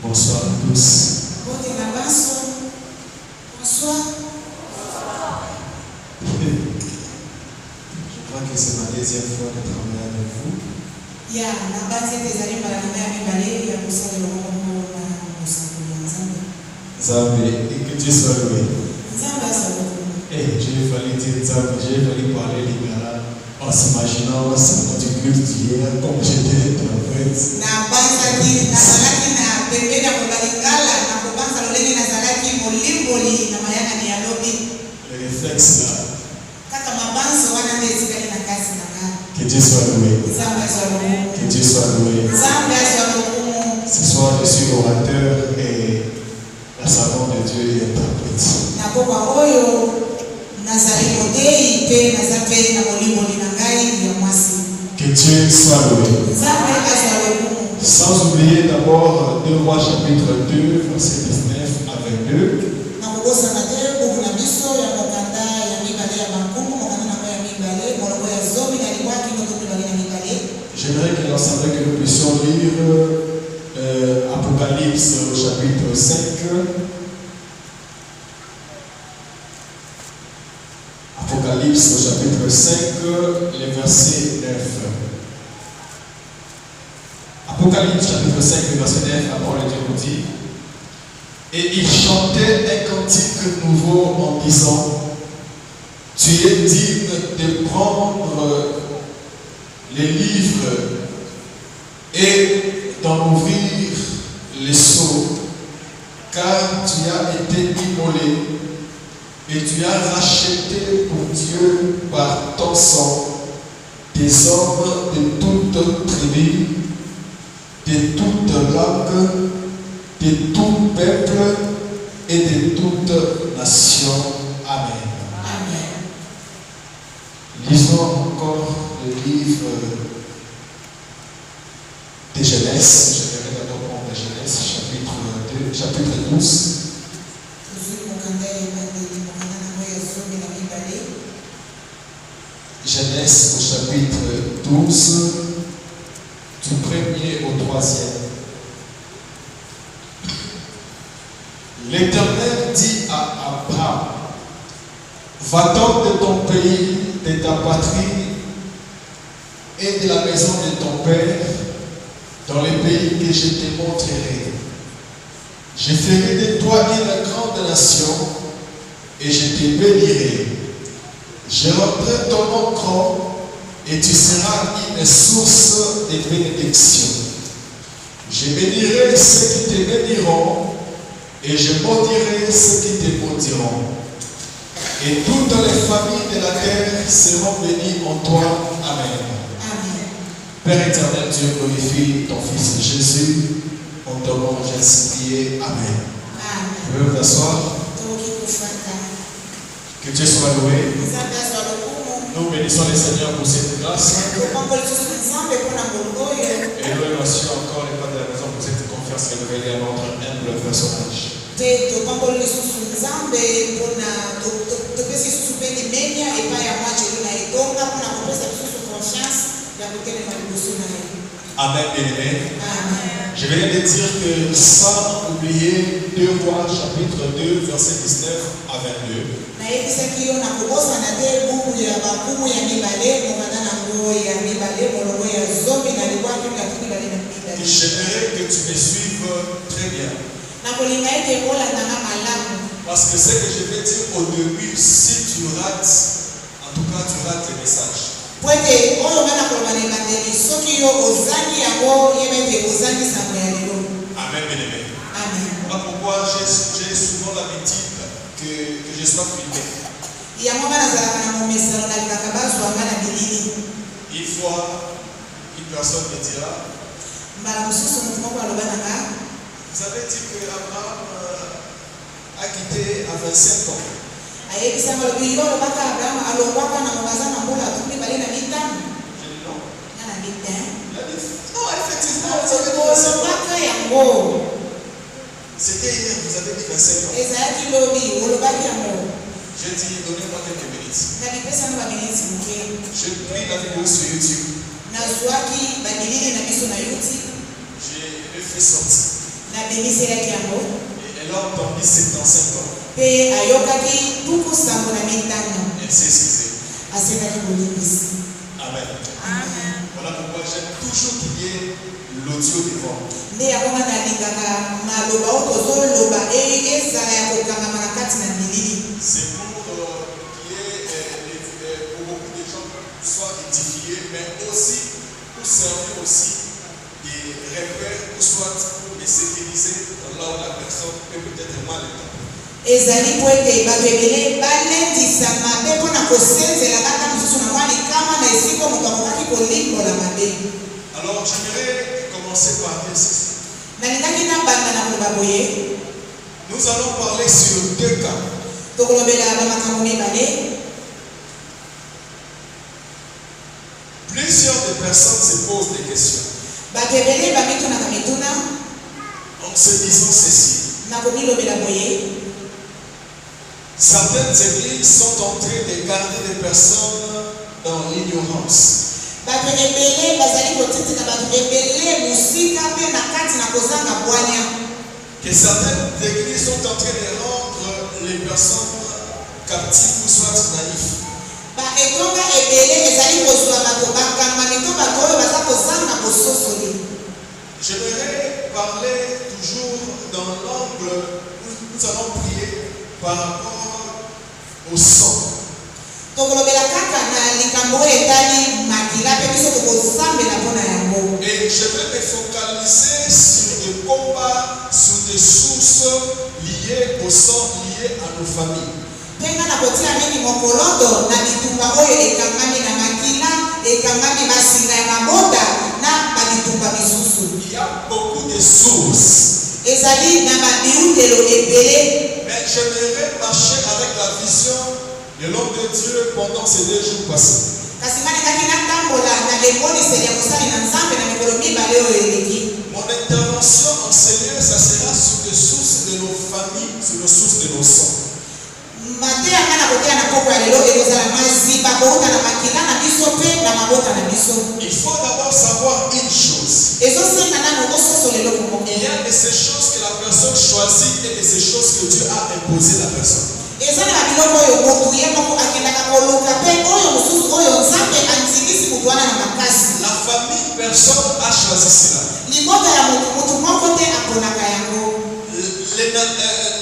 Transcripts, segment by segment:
Bonsoir à tous. Bonsoir. Je crois que c'est ma deuxième fois de travailler avec vous. Zambé, et que Dieu soit loué. J'ai failli dire Zambé, j'ai failli parler libéral en s'imaginant c'est du culte d'hier comme j'étais en fait. Le réflexe là. Que Dieu soit loué. Que Dieu soit loué. Ce soir, je suis orateur et la savante de Dieu est interprète. Que Dieu soit loué. Sans oublier d'abord 2 Rois chapitre 2, verset 19 à 22. J'aimerais que l'ensemble que nous puissions lire Apocalypse au chapitre 5. Apocalypse au chapitre 5, les versets 9. Apocalypse chapitre 5, verset 9, la parole de Dieu nous dit: et il chantait un cantique nouveau en disant: tu es digne de prendre les livres et d'en ouvrir les sceaux, car tu as été immolé et tu as racheté pour Dieu par ton sang des hommes de toute tribu, de toute langue, de tout peuple et de toute nation. Amen. Amen. Lisons encore le livre de Genèse. Je vais d'abord prendre la Genèse, chapitre 12. Genèse au chapitre 12, du 1er au 3e. L'Éternel dit à Abraham: va-t'en de ton pays, de ta patrie et de la maison de ton père, dans les pays que je te montrerai. Je ferai de toi une grande nation et je te bénirai. Je rendrai ton nom grand et tu seras une source de bénédiction. Je bénirai ceux qui te béniront et je maudirai ceux qui te maudiront. Et toutes les familles de la terre seront bénies en toi. Amen. Amen. Père éternel, Dieu glorifie ton Fils Jésus. En ton nom, j'ai ainsi prié. Amen. Vous pouvez vous asseoir. Que Dieu soit loué. Nous bénissons les Seigneurs pour cette grâce. Et nous remercions encore les Pères de la maison pour cette confiance révélée à notre humble personnage. Amen, bien-aimé. Je viens de dire que sans oublier 2 Rois chapitre 2 verset 19 à 22. J'aimerais que tu me suives très bien. Parce que ce que je vais dire au début, si tu rates, en tout cas tu rates le message. Amen, bien-aimé. Voilà pourquoi j'ai souvent l'habitude que je sois filmé. Une fois, une personne me dira: vous avez dit que Abraham a quitté à 25 ans. J'ai dit non. Il a dit non, effectivement, vous avez dit 25 ans. C'était hier, vous avez dit 25 ans. J'ai dit, donnez-moi quelques minutes. J'ai pris la vidéo sur YouTube. J'ai fait sortir. nabimiselaki yango et elle a entendu 75 ans. mpe ayokaki 75. Elle s'est excusée. asekaki bolimbisi. Amen. Voilà pourquoi j'aime toujours qu'il y ait l'audio devant. nde yango nga nalingaka maloba oyo tozoloba ezala ya kokangama na kati na milili. C'est pour qu'il y ait pour beaucoup de gens soient édifiés, mais aussi pour servir aussi des repères, ou soit pour les sécuriser là où la personne peut peut-être mal être. ezali po ete bato ebele balendisa mabe mpona kosenzela kaka mosusu na mwa likama na esika moto akokaki kolimbola mabe. Alors j'aimerais commencer par dire ceci. nalingaki nabanda na koloba boye Nous allons parler sur 2 cas. tokolobela bamakambo mibale. Plusieurs de personnes se posent des questions bato ebele bamitunaka mituna en se disant ceci. na komilobela boye Certaines églises sont en train de garder des personnes dans l'ignorance. bato ebele bazali kotitika bato ebele mosika mpe na kati na kozanga bwanya. Que certaines églises sont en train de rendre les personnes captives ou soit naïves. baetonga ebele ezali kozwa bato bakangami to bato oyo baza kozanga bososoli. J'aimerais parler toujours dans l'angle où nous allons prier par rapport au sang. tokolobela kaka na likambo oyo etali makila mpe biso tokozambela mpo na yango. Et je vais me focaliser sur des combats, sur des sources liées au sang, liées à nos familles. mpe nga na kotia mingi mokoloto na bitumba oyo ekangami na makila ekangami basinga ya mabota na babitumba misusu. Il y a beaucoup de sources. ezali na babiutelo ebele. Mais j'aimerais marcher avec la vision de l'homme de Dieu pendant ces 2 jours passés. kasi nga ningaki natambola na leboniseli ya kosali na nzambe na mikolo mibale oyo eleki. Mon intervention en Seigneur, ça sera sur les sources de nos familles, sur les sources de nos sangs. mateya nga na koteya na poko ya lelo ekozala maziba kouta na makila na biso mpe na mabota na biso. Il faut d'abord savoir une chose. ezosenga nano ososo lelo moko. Il y a de ces choses que la personne choisit et de ces choses que Dieu a imposées à la personne. eza na babiloko oyo motu ye moko akendaka koluka mpe oyo mosusu oyo nzambe andingisi motu wana na makasi. La famille, personne a choisi cela. libota ya motu moko te aponaka yango. Les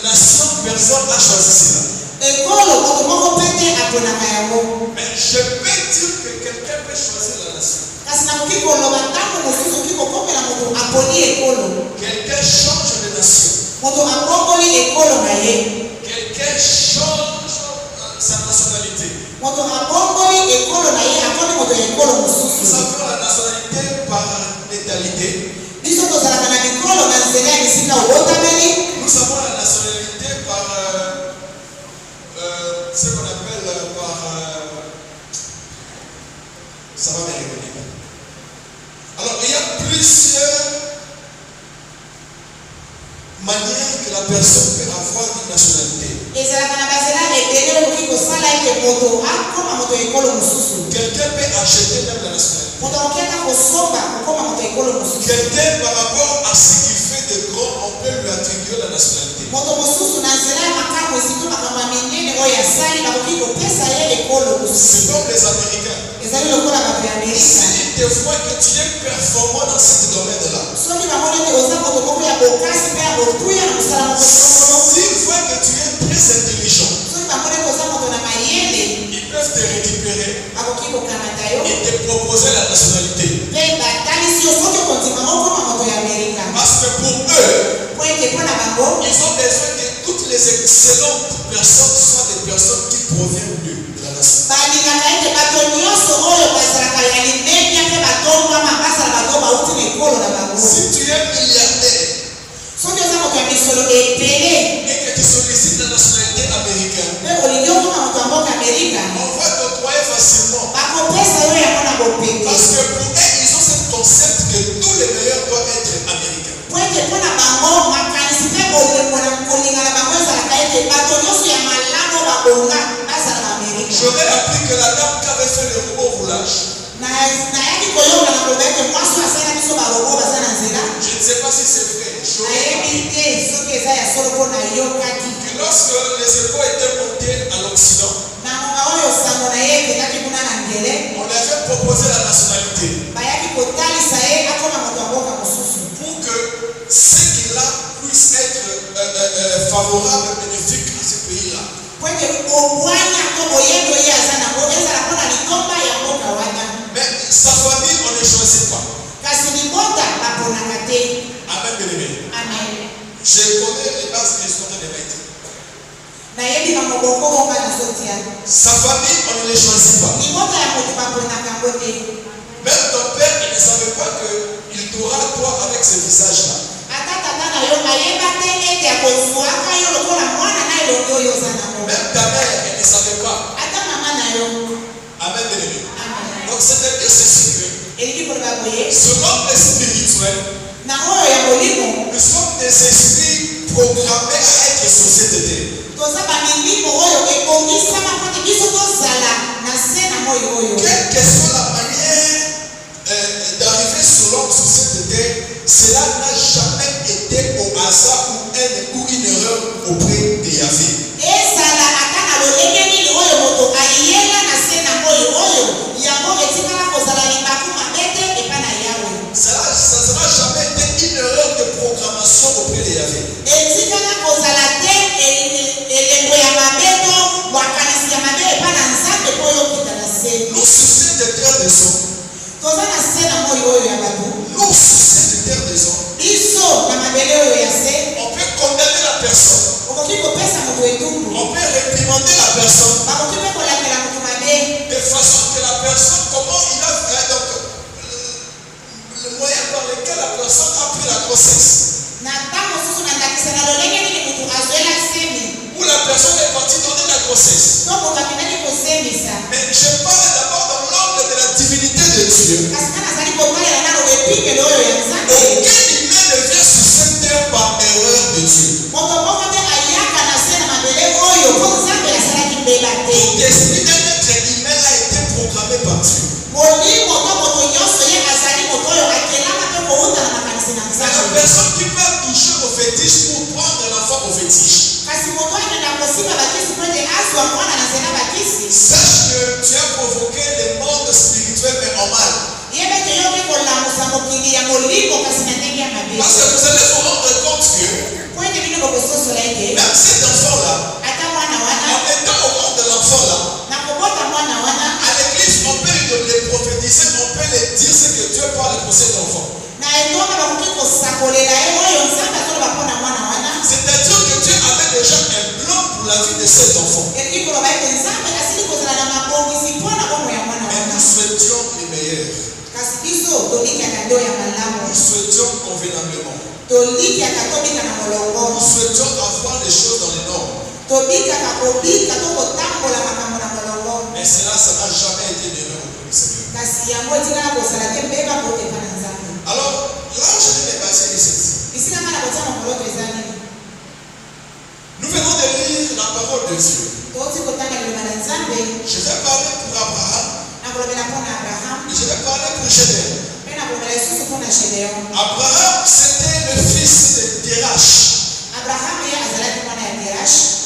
nations, personne a choisi cela. ekolo motu moko mpe te aponaka yango. Mais je peux dire que quelqu'un peut choisir la nation. kasi nakoki koloba ntango mosusu oki kokopela motu aponi ekolo. Quelqu'un change de nation. motu akokoli ekolo na ye. Quelqu'un change sa nationalité. moto akongoli ekolo na ye akoni moto ya ekolo Nous mosusu. avons la nationalité par natalité. biso tozalaka na mikolo na nzela ya bisika obotameli. Nous avons la nationalité par ce qu'on appelle par ça va me revenir. Alors il y a plusieurs manières que la personne peut avoir une nationalité. ezalaka na banzela ebele okoki kosala ete moto akoma moto ya ekolo mosusu. Quelqu'un peut acheter même la nationalité. moto akoki ata kosomba kokoma moto ya ekolo mosusu. Quelqu'un par rapport à ce qu'il fait de grand, on peut lui attribuer la nationalité. moto mosusu na nzela ya makambo esiko makambo ya minene oyo asali bakoki kopesa ye ekolo mosusu. C'est comme les Américains. ezali lokola bato ya amerika. S'ils te voient que tu es performant dans ce domaine-là, soki bamoni ete oza moto moko ya bokasi mpe ya kotuya na mosala moko songolo. s'ils voient que tu es très intelligent, soki bamoni ete oza moto na mayele ils peuvent te récupérer akoki kokamata yo et te proposer la nationalité. mpe batalisi yo soki okondima okoma moto ya amerika. Parce que pour eux, po ete mpo na bango ils ont besoin que toutes les excellentes personnes soient des personnes qui proviennent de la nation. balingaka ete bato nyonso oyo bazalaka ya limemia mpe batongwama bazala bato bauti na ekolo na bango. Si tu es milliardaire soki oza moto ya misolo ebele et que tu sollicites la nationalité américaine, mpe olingi okoma moto ya mboka amerika on va t'octroyer facilement. bakopesa yo yango na bopete. Parce que pour eux, ils ont ce concept que tous les meilleurs doivent être américains. po ete mpo na bango makanisi mpe bolembo na kolinga na bango ezalaka ete bato nyonso ya malamu babonga bazala baamerika. J'aurais appris que la dame qui avait fait le robot roulage, nayaki koyoka na koloba ete mwasi oyo asali na biso barobo baza na nzela. je ne sais pas si c'est vrai. J'aurais nayebi que lorsque les échos étaient montés à l'Occident, on lui avait proposé la nationalité pour que ce qu'il a puisse être favorable et bénéfique à ce pays-là. Mais sa famille, on ne choisit pas. Amen, bien-aimé. Je connais les bases de l'histoire des maîtres. Sa famille, on ne les choisit pas. Même ton père, il ne savait pas qu'il t'aura toi avec ce visage-là. Même ta mère, elle ne savait pas. Amen, bien-aimé. Donc c'est-à-dire ceci que selon le spirituel, nous sommes des esprits programmés à être sur cette terre. Quelle que soit la manière d'arriver sur l'homme sur cette terre, cela n'a jamais été au hasard ou une erreur auprès de Yahvé. Ça n'a jamais été une erreur de programmation auprès de Yahvé. Nous sur cette terre des hommes, nous sur cette terre des hommes, on peut condamner la personne, on peut réprimander la personne, de façon que la personne, comment il a fait, donc le moyen par lequel la personne a pris la grossesse, où la personne est partie donner la grossesse. Mais je parle d'abord dans l'ordre de la divinité de Dieu. Aucun humain ne vient sur cette terre par erreur de Dieu. Tout esprit d'un être humain a été programmé par Dieu. C'est la personne qui va toucher au fétiche pour prendre l'enfant au fétiche. Sache que tu as provoqué le monde spirituel mais en mal. Parce que vous allez vous rendre compte que même cet enfant-là, en étant au monde de l'enfant-là, à l'église, on peut le prophétiser, on peut le dire ce que Dieu parle pour cet enfant. C'est-à-dire que Dieu avait déjà un plan pour la vie de cet enfant. Mais nous souhaitions les meilleurs. Nous souhaitions convenablement. Nous souhaitions avoir les choses dans les normes. Mais cela, ça n'a jamais été une erreur auprès du Seigneur. Alors, là où je vais me baser est ceci. Nous venons de lire la parole de Dieu. Je vais parler pour Abraham. Et je vais parler pour Gédéon. Abraham, c'était le fils de Terach.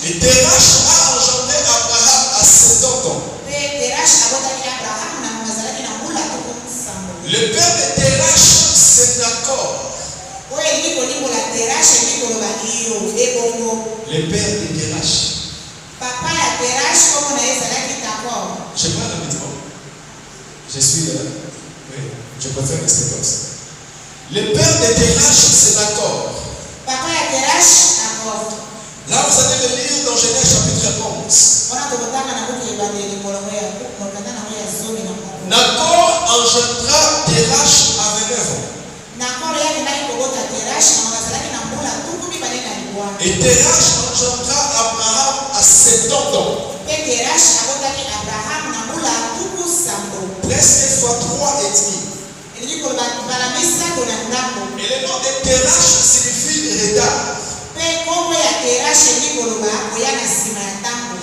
Et Terach a engendré Abraham à 70 ans. Le père de Terach, c'est Nacor. Le père de Terach. Je parle rapidement. Je suis là. Oui, je préfère rester comme ça. Le père de Terach, c'est Nacor. Là, vous allez le lire dans Genèse chapitre 11. Nacor engendra Terach à 29 ans. Et Terach engendra Abraham à 70 ans. Presque fois 3,5. Et le nom de Terach signifie retard.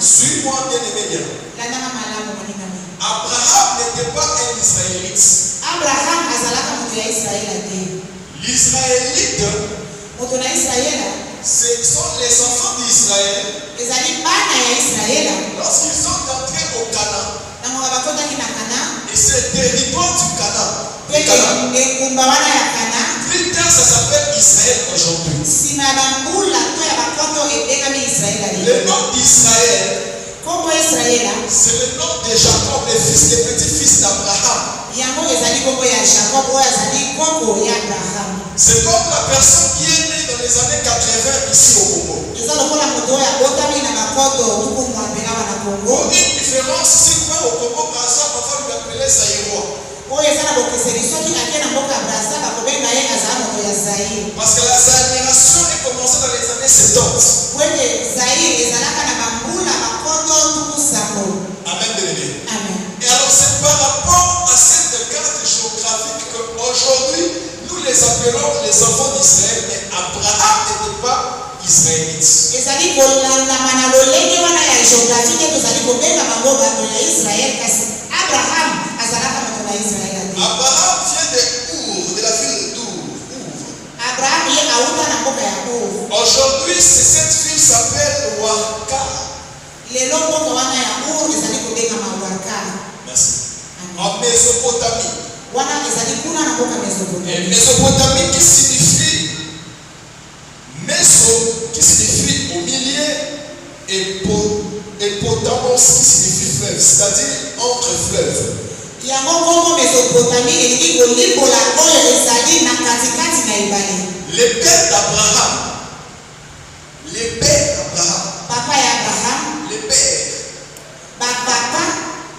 Suis-moi bien aimé. Abraham n'était pas un Israélite. L'Israélite Ce sont les enfants d'Israël. ezali bana ya Israela Lorsqu'ils sont entrés au Canaan, ntango bakotaki na Kana et c'est le territoire du Canaan. mpe engumba wana ya Kana Plus tard, ça s'appelle Israël aujourd'hui. nsima ya bambula to ya bakoto ebengami Israela Le lelo nom d'Israël, kombo Israela c'est le nom de Jacob, le petit-fils d'Abraham. yango ezali kombo ya Jacob oyo azali kombo ya Abraham. C'est comme la personne qui est née dans les années 80 ici au Congo. eza lokola moto oyo abotami na bakoto tuku mwambe awa na Pour Congo une différence, si vous êtes au Congo, par exemple, on va lui appeler Zaïrois. oyo eza na bokeseni soki akie na mboka Braza bakobenga ye azala moto ya Zaire Parce que la génération est commencée dans les années 70. po ete Zaire ezalaka na bambula bakoto tuku sambo. Amen, bien-aimé. Amen. Et alors, c'est par rapport à cette carte géographique qu'aujourd'hui, nous les appelons les enfants d'Israël, mais Abraham n'était pas israélite. ezali kolandama na lolenge wana ya geographie te tozali kobenga bango bato ya Israel kasi Abraham azalaka moto na Israel te. Abraham vient de Our, de la ville d'Our. Abraham ye auta na mboka ya Ur. Aujourd'hui, cette ville s'appelle Ouarka. lelo mboka wana ya Ur ezali kobenga mawarka. Merci. En Mésopotamie. wana ezali kuna na mboka Et Mésopotamie. Mésopotamie qui signifie Méso, qui signifie au milieu, et Potamos qui signifie fleuve, c'est-à-dire entre fleuves. yango kongo Mésopotamie elingi kolimbola oyo ezali na katikati na ebale. Les pères d'Abraham, les pères d'Abraham, papa ya Abraham les pères, bapapa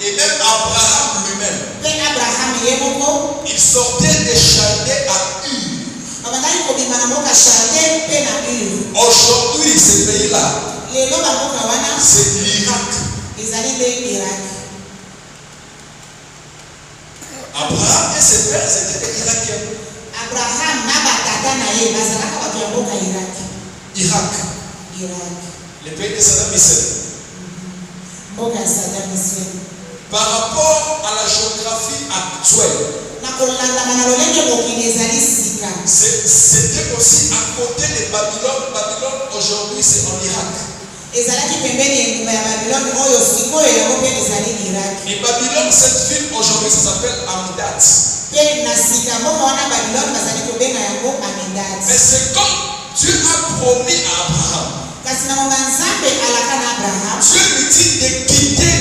et même Abraham lui-même, mpe Abraham ye moko il sortait de Chaldée à Ur. babandaki kobima na mboka Chaldée mpe na Ur. Aujourd'hui, ce pays-là, lelo bamboka wana c'est l'Irak. ezali nde Irak. Abraham et ses pères étaient des Irakiens. Abraham na batata na ye bazalaka bato ya mboka Irak. Irak, Irak le pays de Saddam Hussein. mboka ya Saddam Hussein. Par rapport à la géographie actuelle, na kolandama na lolenge mokili ezali sika c'était aussi à côté de Babylone. Babylone aujourd'hui c'est en Irak. ezalaki pembeni ya engumba ya Babiloni oyo sikoyo yango mpe ezali Irak. Et Babylone, cette ville aujourd'hui, ça s'appelle Amidat. mpe na sika mboka wana Babiloni bazali kobenga yango Amidat. Mais c'est comme Dieu a promis à Abraham. kasi na monga Nzambe alaka na Abraham. Dieu lui dit de quitter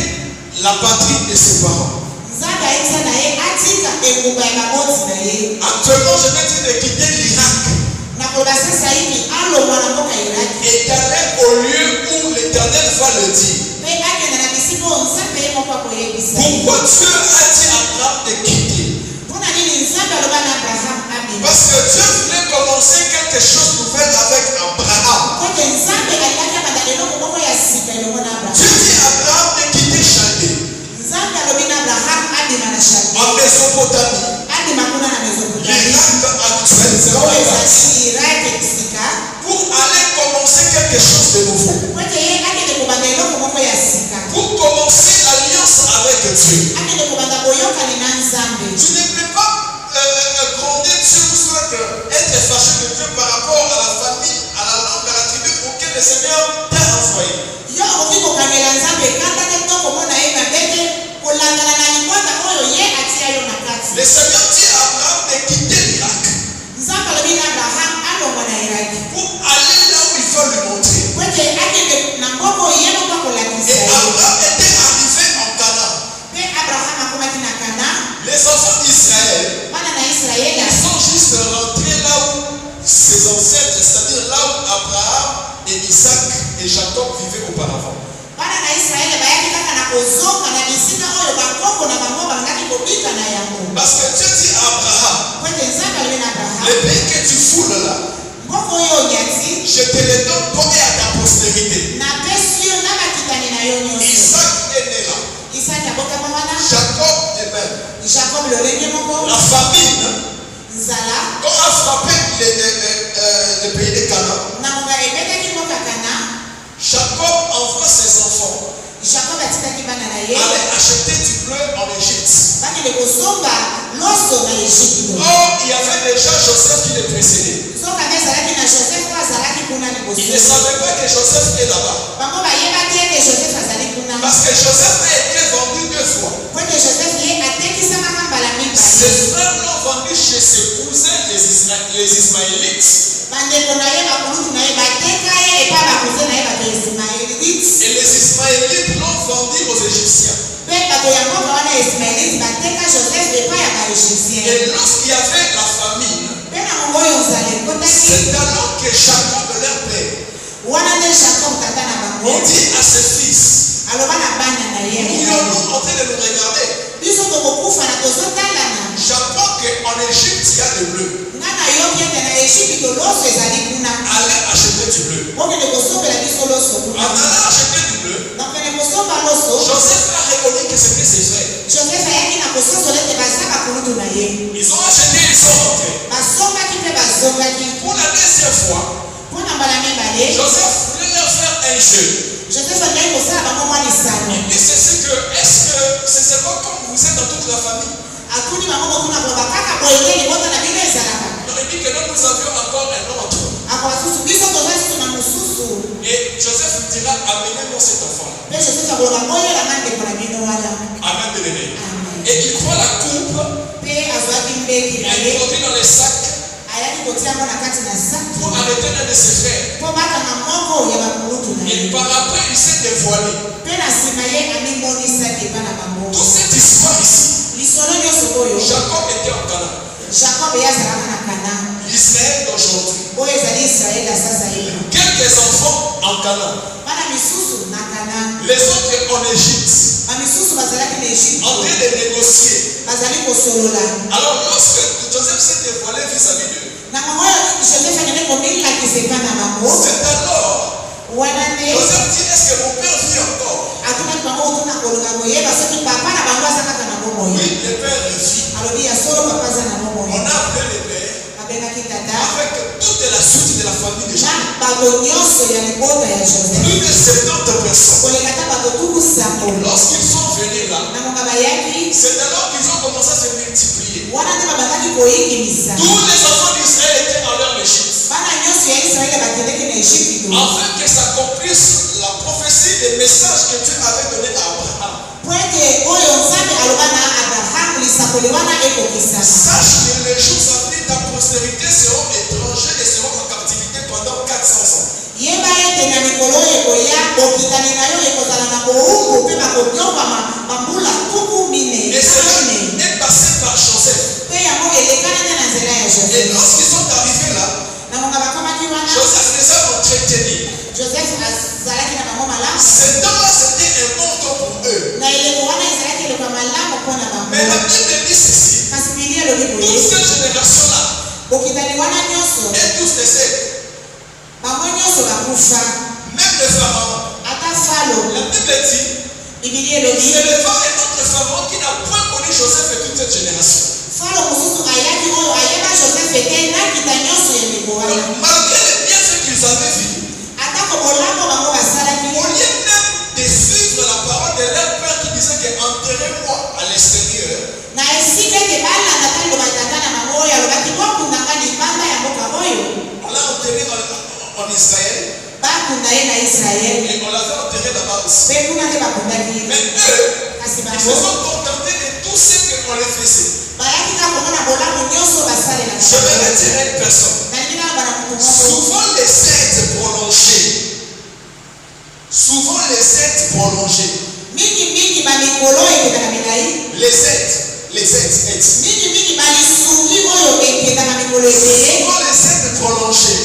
la patrie de ses parents. Nzambe ayebisa na ye atika engumba ya baboti na ye. Actuellement, je vais dire de quitter l'Irak na koloba sasa hivi alongwa na mboka Irak et d'aller au lieu où l'Éternel va le dire. mpe akende na bisika oyo Nzambe ye moko akoyebisa ye. Pourquoi Dieu a dit à Abraham de quitter? mpona nini Nzambe aloba na Abraham abima? Parce que Dieu voulait commencer quelque chose de nouvel avec Abraham. kote Nzambe alingaki abanda eloko moko ya sika elongo na Dieu Abraham. dit à Abraham de quitter Chaldée Nzambe alobi na Abraham abima na Chaldée en Mésopotamie. abima kuna na Mésopotamie L'Irak actuel, c'est oyo là ezali Irak sika pour aller commencer quelque chose de nouveau. kote ye akende kobanda eloko moko ya sika Pour commencer l'alliance avec Dieu. akende kobanda boyokani na Nzambe. Tu ne peux pas gronder Dieu ou soit être fâché de Dieu par rapport à la famille, à la langue, à la tribu auquel le Seigneur t'a envoyé. yo okoki kokangela Nzambe kanda te to komona ye mabe te kolandana na libota oyo ye atia yo na kati. Le Seigneur dit à Abraham de quitter l'Irak Nzambe alobi na Abraham alongwa na Iraki pour aller là où il va lui montrer. po ete akende na mboko ye moko akolakisa Et ye. Abraham était arrivé en Canaan. mpe Abraham akomaki na Kana. Les enfants d'Israël, bana na Israeli ils sont juste rentrés là où ses ancêtres, c'est-à-dire là où Abraham et Isaac et Jacob vivaient auparavant. bana na Israeli bayaki kaka na kozonga na bisika oyo bakoko na bango bangaki kobika na yango. Parce que Dieu dit à Abraham, po ete Nzambe alobi na le Abraham pays que tu foules là, mboko oyo onyati je te le donne toi et à ta postérité. napesi yo na bakitani na yo nyonso. Isaac est né là. Isaki abotama wana Jacob est même. Jacob lolenge moko La famine, nzala quand a frappé le pays de Canaan, na monga ebetaki mboka Kana. Jacob envoie ses enfants Jacob atikaki bana na ye aller acheter du bleu en Égypte. bakende kosomba loso na Ejipito. Or, il y avait déjà Joseph qui le précédait. soka nde ezalaki na Joseph oyo azalaki kuna liboso. Ils ne savaient pas que Joseph est là-bas. Parce que Joseph a été vendu 2 fois. Ses frères l'ont vendu chez ses cousins, les Ismaélites. Et les Ismaélites l'ont vendu aux Égyptiens. Et lorsqu'il y avait la famine, c'est alors que Jacob, leur père, il dit à ses fils, pourrions-nous en train de nous regarder? J'apprends qu'en Égypte, il y a du bleu. Allez acheter du bleu. En allant acheter du bleu, Joseph a reconnu que c'était ses frères. Ils ont acheté, ils sont rentrés. Pour la deuxième fois, Joseph voulait leur faire un jeu. Il dit ceci que, est-ce que c'est pas comme vous êtes dans toute la famille? Non, il dit que non, nous avions encore un autre. Et Joseph lui dira, amenez-moi cet enfant-là. Amen, bien-aimé. Et il prend la coupe, et il introduit dans les sacs pour arrêter l'un de ses frères. Et par après, il s'est dévoilé. Toute cette histoire ici, Jacob était en Canaan. L'Israël d'aujourd'hui. Quelques enfants en Canaan. Les autres en Égypte. En train de négocier. Alors lorsque Joseph s'est dévoilé vis-à-vis d'eux, c'est alors Joseph dit, est-ce que mon père vit encore? Oui, le père vit. On a appelé le père avec toute la suite de la famille de Joseph. Plus de 70 personnes. Lorsqu'ils sont venus là, c'est alors qu'ils ont commencé à se multiplier. Tous les enfants d'Israël étaient en leur Égypte. Afin que s'accomplisse la prophétie des messages que Dieu avait donné à Abraham. Sache que les jours à venir, ta postérité seront étrangers et seront en captivité pendant 400 ans. Et cela est passé par Joseph. Et lorsqu'ils sont arrivés là, Joseph les a entretenus. Ce temps-là, c'était un bon temps pour eux. Mais la Bible dit ceci. Toute cette génération-là est tous décédés. Même le pharaon. La Bible dit, c'est le pharaon et notre pharaon qui n'a point connu Joseph et toute cette génération. Malgré les bienfaits qu'ils avaient vus, au lieu même de suivre la parole de leur père qui disait que enterrez-moi à l'extérieur, on l'a enterré en Israël. Et on l'avait enterré là-bas aussi. Mais eux, ils se sont contentés de tout ce qu'on les faisait. Je vais retirer une personne. Souvent les aides prolongées. Les aides prolongées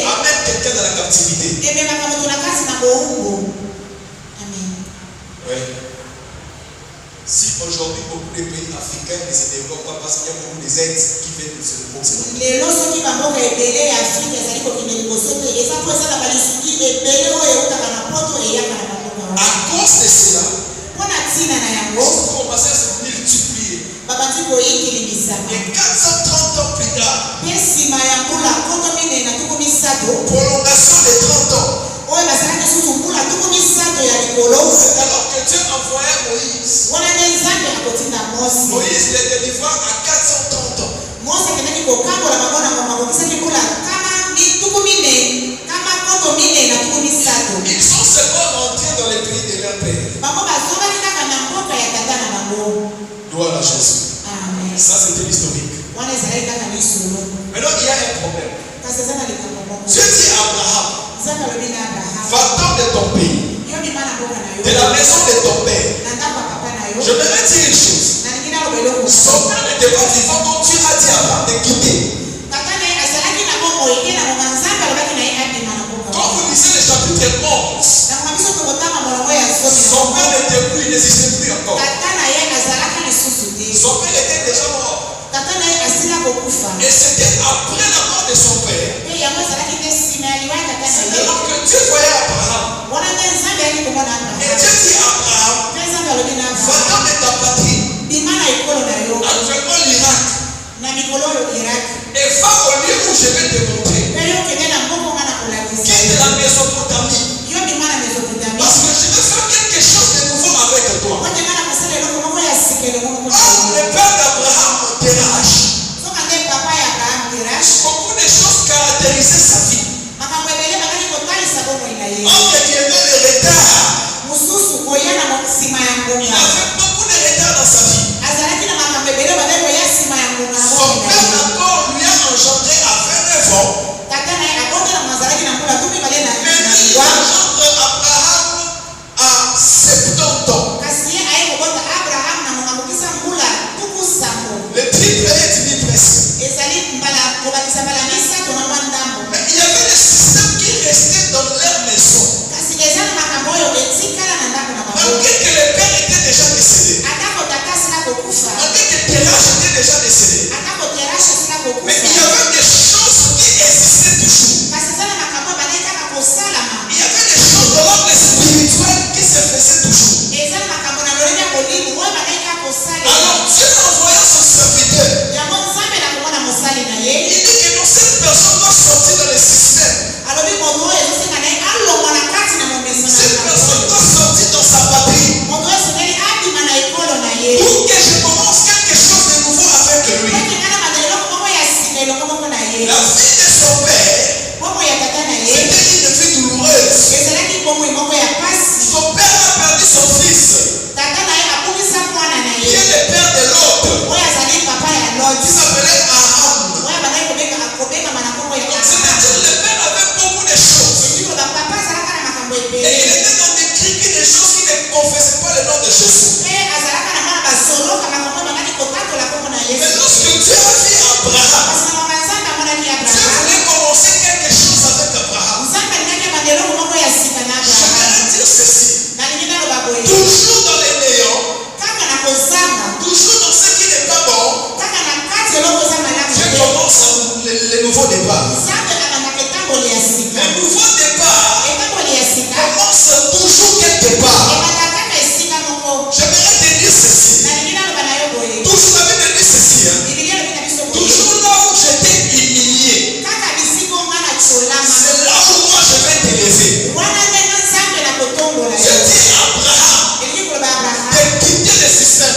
amènent quelqu'un dans la captivité. Oui. Si aujourd'hui beaucoup de pays africains ne se développent pas parce qu'il y a beaucoup d'aides qui viennent de ce continent. À cause de cela, ils ont commencé à se multiplier. Et 430 ans plus tard, prolongation de 30 ans. C'est alors que Dieu envoya Moïse. Moïse les délivra à 430 ans. Maintenant, il y a un problème. Dieu dit à Abraham, va-t'en de ton pays, de la maison de ton père. Je vais te dire une chose. Son père n'était pas vivant, donc Dieu a dit à Abraham de quitter. Quand vous lisez le chapitre 11, son père n'était plus, il n'existait plus encore. Son père était déjà mort. Et c'était après la mort de son père. C'est alors que Dieu voyait Abraham. Et Dieu dit à Abraham, va-t'en de ta patrie, actuellement l'Irak, et va au lieu où je vais te montrer. Quitte la Mésopotamie. Parce que je vais faire quelque chose de nouveau avec toi. Or, le père d'Abraham, Terach, beaucoup de choses caractérisaient sa vie. Or, il y avait le retard. Il avait beaucoup de retard dans sa vie. Son père d'abord lui a engendré à 29 ans. Mais lui, il engendre Abraham à 70 ans. Le triple est demi presque. Mais il y avait des systèmes qui restaient dans leur maison. Malgré que le père était déjà décédé. Malgré que Terach était déjà décédé. Mais il y avait des choses qui existaient toujours. Il y avait des choses de l'ordre spirituel qui se faisaient toujours. Alors Dieu envoya son serviteur. Il dit que non, cette personne doit sortir dans le système. Cette personne doit sortir dans sa patrie. Pour que je commence quelque chose de nouveau avec lui. La vie de son père, c'était une vie douloureuse. Son père a perdu son fils, qui est le père de l'autre, qui s'appelait Aram. C'est-à-dire le père avait beaucoup de choses. Et il était dans des crimes, des choses qui ne confessaient pas le nom de Jésus. Mais lorsque Dieu a vu Abraham, Dieu voulait commencer quelque chose avec Abraham. J'aimerais dire ceci. Toujours dans les néants, toujours dans ce qui n'est pas bon, Dieu commence le nouveau départ. Le nouveau départ commence toujours quelque part. J'aimerais te dire ceci. Toujours la Bible dit ceci. Toujours là où j'étais humilié, c'est là où moi je vais t'élever. Je dis à Abraham de quitter le système,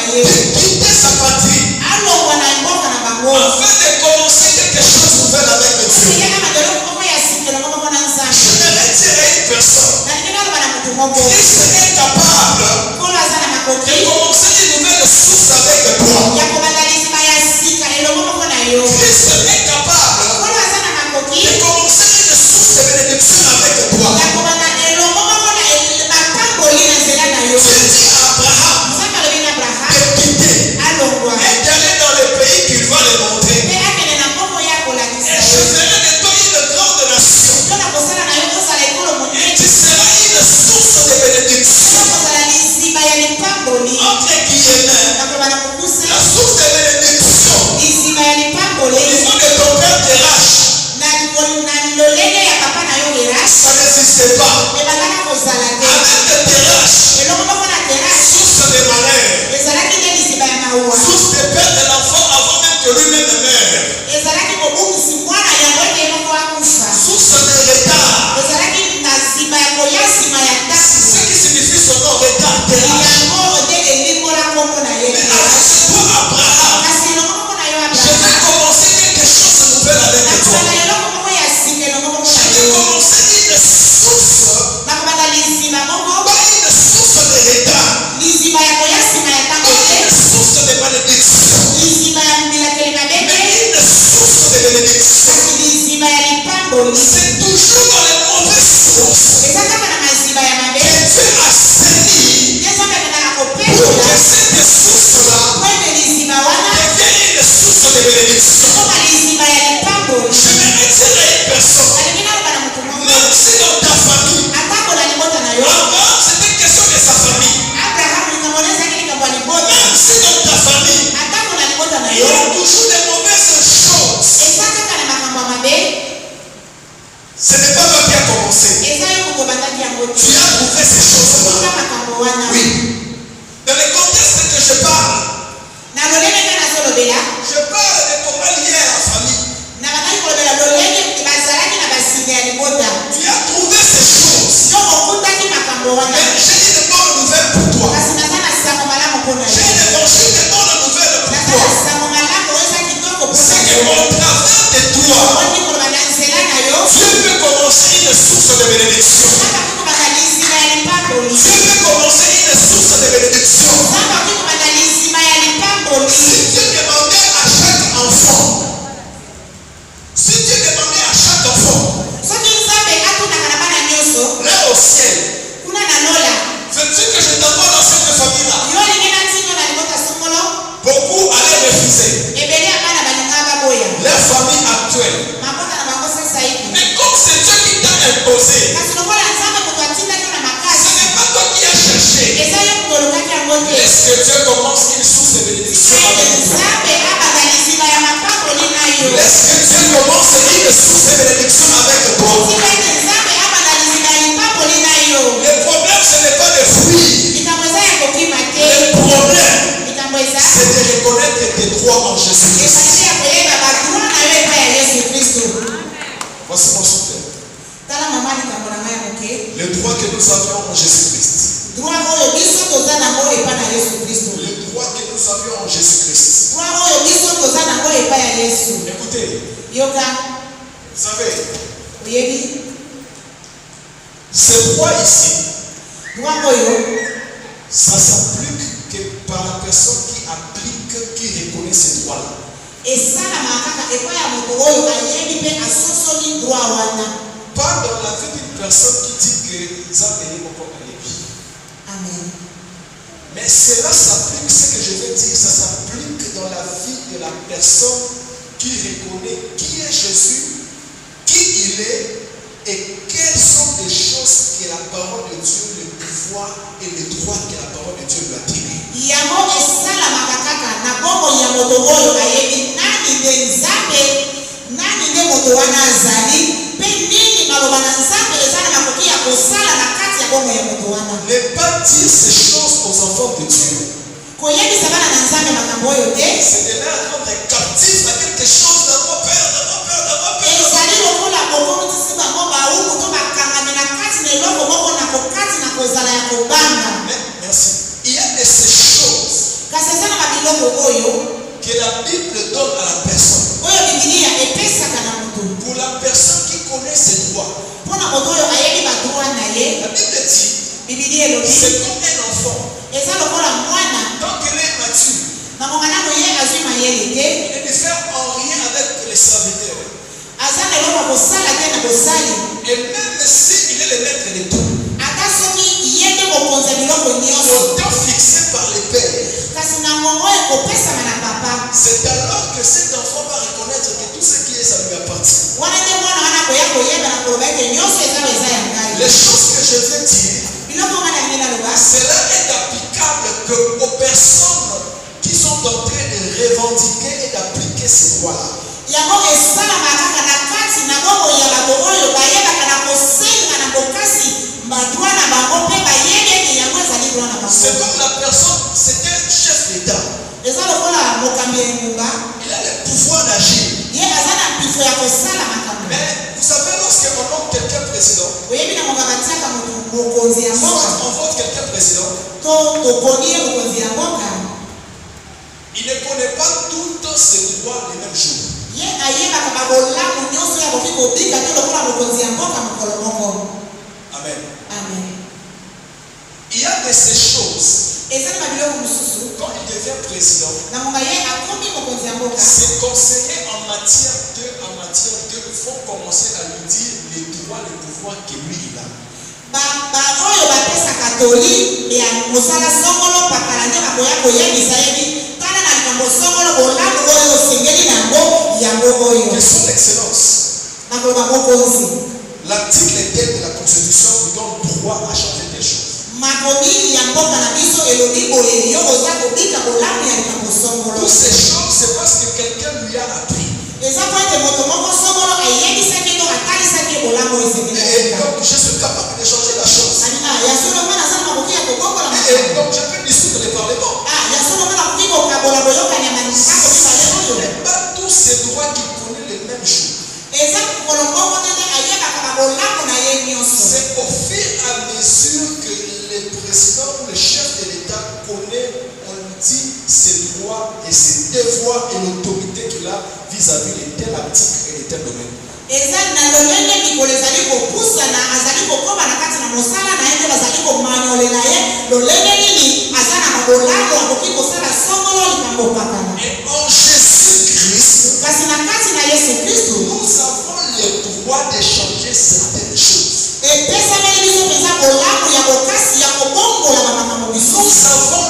de quitter sa patrie, afin de commencer quelque chose de nouvel avec Dieu. J'aimerais dire à une personne, Christ est capable de commencer une nouvelle source avec toi. Christ est capable de commencer une source de bénédiction avec toi. Dieu dit à Abraham de quitter et d'aller dans le pays qu'il va le montrer. Et je ferai de toi une grande nation. Et tu seras une source de bénédiction. Entre guillemets, la source de bénédiction au niveau de ton père Terach, ça n'existait pas. Avec Terach, source de malheur, source de perte de l'enfant avant même que lui-même ne meure, source de retard. Ce qui signifie son nom, retard, Terach. Mais avec toi, Abraham, je vais commencer quelque chose de nouvel avec toi. Je vais commencer une source, pas une source de retard, pas une source de malédiction. bénédiction. C'est toujours dans les mauvaises sources que Dieu assainit pour que cette source-là devienne une source de bénédiction. J'aimerais dire à une personne, même si dans ta famille, Abraham c'était question de sa famille, même si dans ta famille, il y aura toujours des mauvaises choses. Ce n'est pas toi qui as commencé. Tu as trouvé ces choses-là. Oui. Dans le contexte que je parle de comment lier à la famille. Tu as trouvé ces choses. Mais j'ai une bonne nouvelle pour toi. J'ai une évangile de bonne nouvelle pour toi. C'est que au travers de toi, Dieu peut commencer une source de bénédiction. Dieu peut commencer une source de bénédiction. Si Dieu demandait à chaque enfant, là au ciel, veux-tu que je t'envoie dans cette famille-là? Beaucoup allaient refuser leur famille actuelle. Mais comme c'est Dieu qui t'a imposé, ce n'est pas toi qui as cherché. Laisse que Dieu commence une source de bénédiction avec toi. Laisse que Dieu commence une source de bénédiction avec toi. Le problème, ce n'est pas de fuir. Le problème, c'est de reconnaître tes droits en Jésus-Christ. Voici mon soutien. Le droit que nous avions en Jésus-Christ. Le droit que nous avions en Jésus-Christ. Écoutez, vous savez, ce droit ici, ça s'applique que par la personne qui applique, qui reconnaît ce droit-là. Pas dans la vie d'une personne qui dit que ça n'est pas comme elle est. Amen. Mais cela s'applique, ce que je veux dire, ça s'applique dans la vie de la personne qui reconnaît qui est Jésus, qui il est et quelles sont les choses que la parole de Dieu, le pouvoir et le droit que la parole de Dieu lui attribue. Ne pas dire ces choses aux enfants de Dieu. C'est de les rendre captifs à quelque chose d'avoir peur. Merci. Il y a de ces choses que la Bible donne à la personne. Pour la personne qui connaît ses droits. La Bible dit, c'est comme un enfant. Tant qu'il est mature, il ne diffère en rien avec les serviteurs. Et même s'il est le maître de tout, au temps fixé par les pères, c'est alors que cet enfant va reconnaître que tout ce qui est, ça lui appartient. Les choses que je veux dire, cela est applicable aux personnes qui sont en train de revendiquer et d'appliquer ces droits-là. C'est comme la personne, c'est un chef d'État. Il a le pouvoir d'agir. Mais vous savez, lorsqu'on nomme quelqu'un président, on vote quelqu'un président, il ne connaît pas tous ses droits les mêmes jours. Amen. Il y a de ces choses. Quand il devient président, c'est conseiller en matière commencer à lui dire les droits, les pouvoirs que lui il a. Oyo bapesaka toli ya mosala songolo pakala nde bakoya koyebisa yebi tala na likambo songolo bolamu oyo osengeli nango yango oyo. Que son excellence, nakoloba mokonzi, l'article 10 de la Constitution vous donne droit à changer des choses. makomi ya mboka na biso elobi boye yo oza kobika bolamu ya likambo songolo. Toutes ces choses, c'est parce que quelqu'un lui a appris. eza po ete moto moko songolo ayebisaki to atalisaki bolamu oyo esengeli. Et donc, je suis capable de changer la chose. ya solo mwana aza na makoki ya kokongola. Et donc, je peux dissoudre le Parlement. ya solo mwana akoki kokabola boyokani ya manisako mibale Ce oyo. n'est pas tous ces droits qui connaissent les mêmes jours. eza kokolo moko tete ayebaka babolamu na ye nyonso. C'est au fur et à mesure que le président ou le chef de l'État connaît, on lui dit ses droits et ses devoirs et l'autorité qu'il a vis-à-vis de tel article et de tel domaine. eza na lolenge mikolo ezali kopusana azali kokoma na kati na mosala na ye nde bazali komanyolela ye lolenge nini aza na babolamu akoki kosala songolo likambo pakana. Et en Jésus-Christ, kasi na kati na yesu kristu nous avons le droit de changer certaines choses. epesameli biso mpenza bolamu ya bokasi ya kobongola bamakambo biso. Nous avons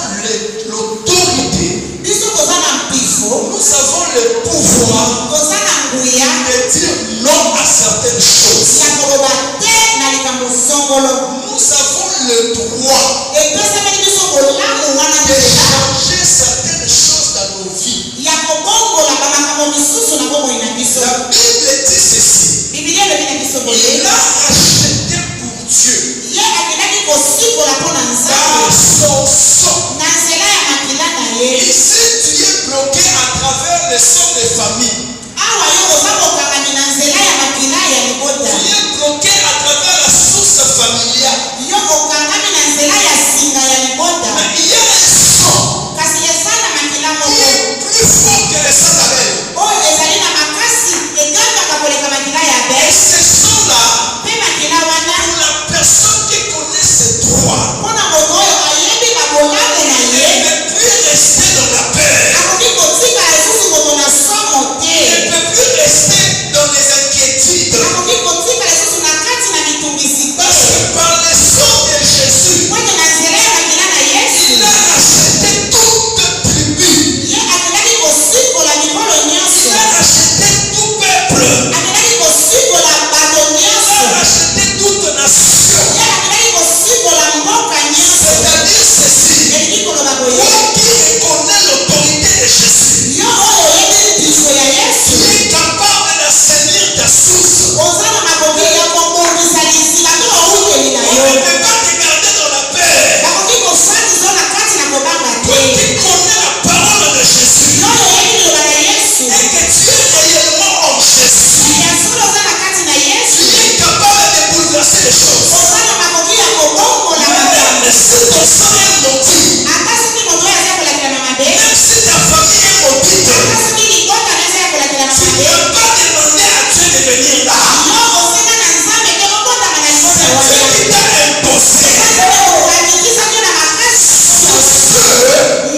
l'autorité, biso toza na mpifo, nous avons le pouvoir toza na nguya de dire non à certaines choses. ya koloba te na likambo songolo. Nous avons le droit epesameli biso bolamu wana de nzela changer certaines choses dans nos vies. ya kobongola bamakambo misusu na bomoi na biso. La Bible dit ceci. bibilia elobi na biso boye Il a acheté pour Dieu ye akendaki kosikola mpo na par nzambe son sang. na nzela ya makila na ye. Et si tu es bloqué à travers le sang de famille, awa yo oza kokangami na nzela ya makila ya libota, tu es bloqué à travers la source familiale, yo okangami na nzela ya singa ya libota, mais il y a un sang kasi eza na makila qui moko est plus fort que le sang d'Abel. oyo ezali na makasi egambaka koleka makila ya Et bes. ce sang-là, mpe makila wana pour la personne qui connaît ses droits, mpona moto oyo ayebi babolamu na elle ye ne peut plus rester dans la paix. akoki kotika lisusu moto na somo te, Elle ne peut plus rester dans les inquiétudes. akoki kotika lisusu na kati na mitumbisi Parce te. que par le sang de Jésus, kwete na nzela ya makila na yesu il a acheté toute tribu. ye akendaki kosikola mikolo Il nyonso, a acheté tout peuple. akendaki kosikola bato Il nyonso, a acheté toute nation. ye akendaki kosikola mboka nyonso. C'est-à-dire ceci. elingi koloba boye Toi qui reconnais l'autorité de Jésus, yo oyo oyebi mpifo ya tu yesu es capable d'assainir ta source. oza na makoki ya kobongisa lisila to outeli na On yo. ne peut pas te garder dans la paix. bakoki kosalizo na kati na kobanga Toi te. qui connais la parole de Jésus yo oyo oyebi liloba na yesu et que tu es réellement en Jésus, ya solo oza na kati na tu yesu es capable de bouleverser les choses. oza na makoki ya kobongola makambo. Même si ton sang est maudit, ata soki moto oyo aza kolakela na mabe, même si ta famille est maudite, ata soki libota na eza ya kolakela na tu ne mabe, peux pas demander à Dieu de venir là. yo osenga na nzambe te okotama na libota C'est Dieu wana. qui t'a imposé. Nzambe okokakikisaki na makasi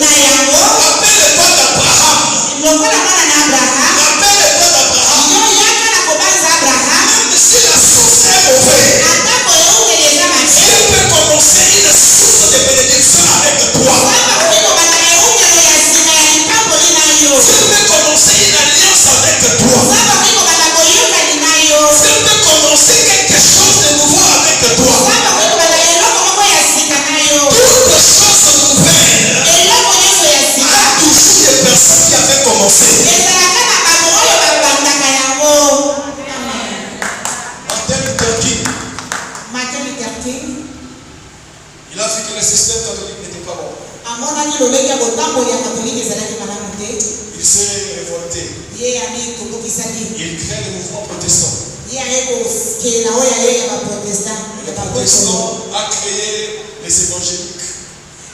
na yango Rappelle-toi d'Abraham. lokola mwana na abraham. Rappelle-toi d'Abraham. yo yaka na kobanza abraham Même si la source est mauvaise, atako eungeli eza make Dieu peut commencer une source de bénédiction avec toi. zamba koki kobanda eungelo ya nsima ya likamboli na yo. Dieu peut commencer une alliance avec toi. zamba koki kobanda boyokani na yo. Dieu peut commencer quelque chose de nouveau avec toi. zamba koki kobanda eloko moko ya sika na yo. Toute chose nouvelle eloko nyonso ya sika a toujours des personnes qui avaient commencé. ezalaka na bato oyo babandaka yango. Martin Luther King, Martin Luther King il a vu que le système catholique n'était pas bon. amonaki lolenge ya botamboli ya katolike ezalaki malamu te, Il s'est révolté. ye ami tobokisaki Il crée le mouvement protestant. ye aye kokela oyo aye ya baprotestant Et ya le bakotolo. protestant a créé les évangéliques.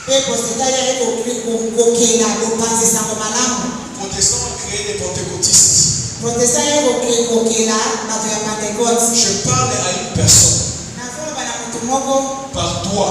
mpe protestant ye aye kokela kopanzisango malamu. Le protestant a créé les pentecôtistes. protestant ye kokela bato ya pentecote. Je parle à une personne. nazoloba na motu moko Par toi,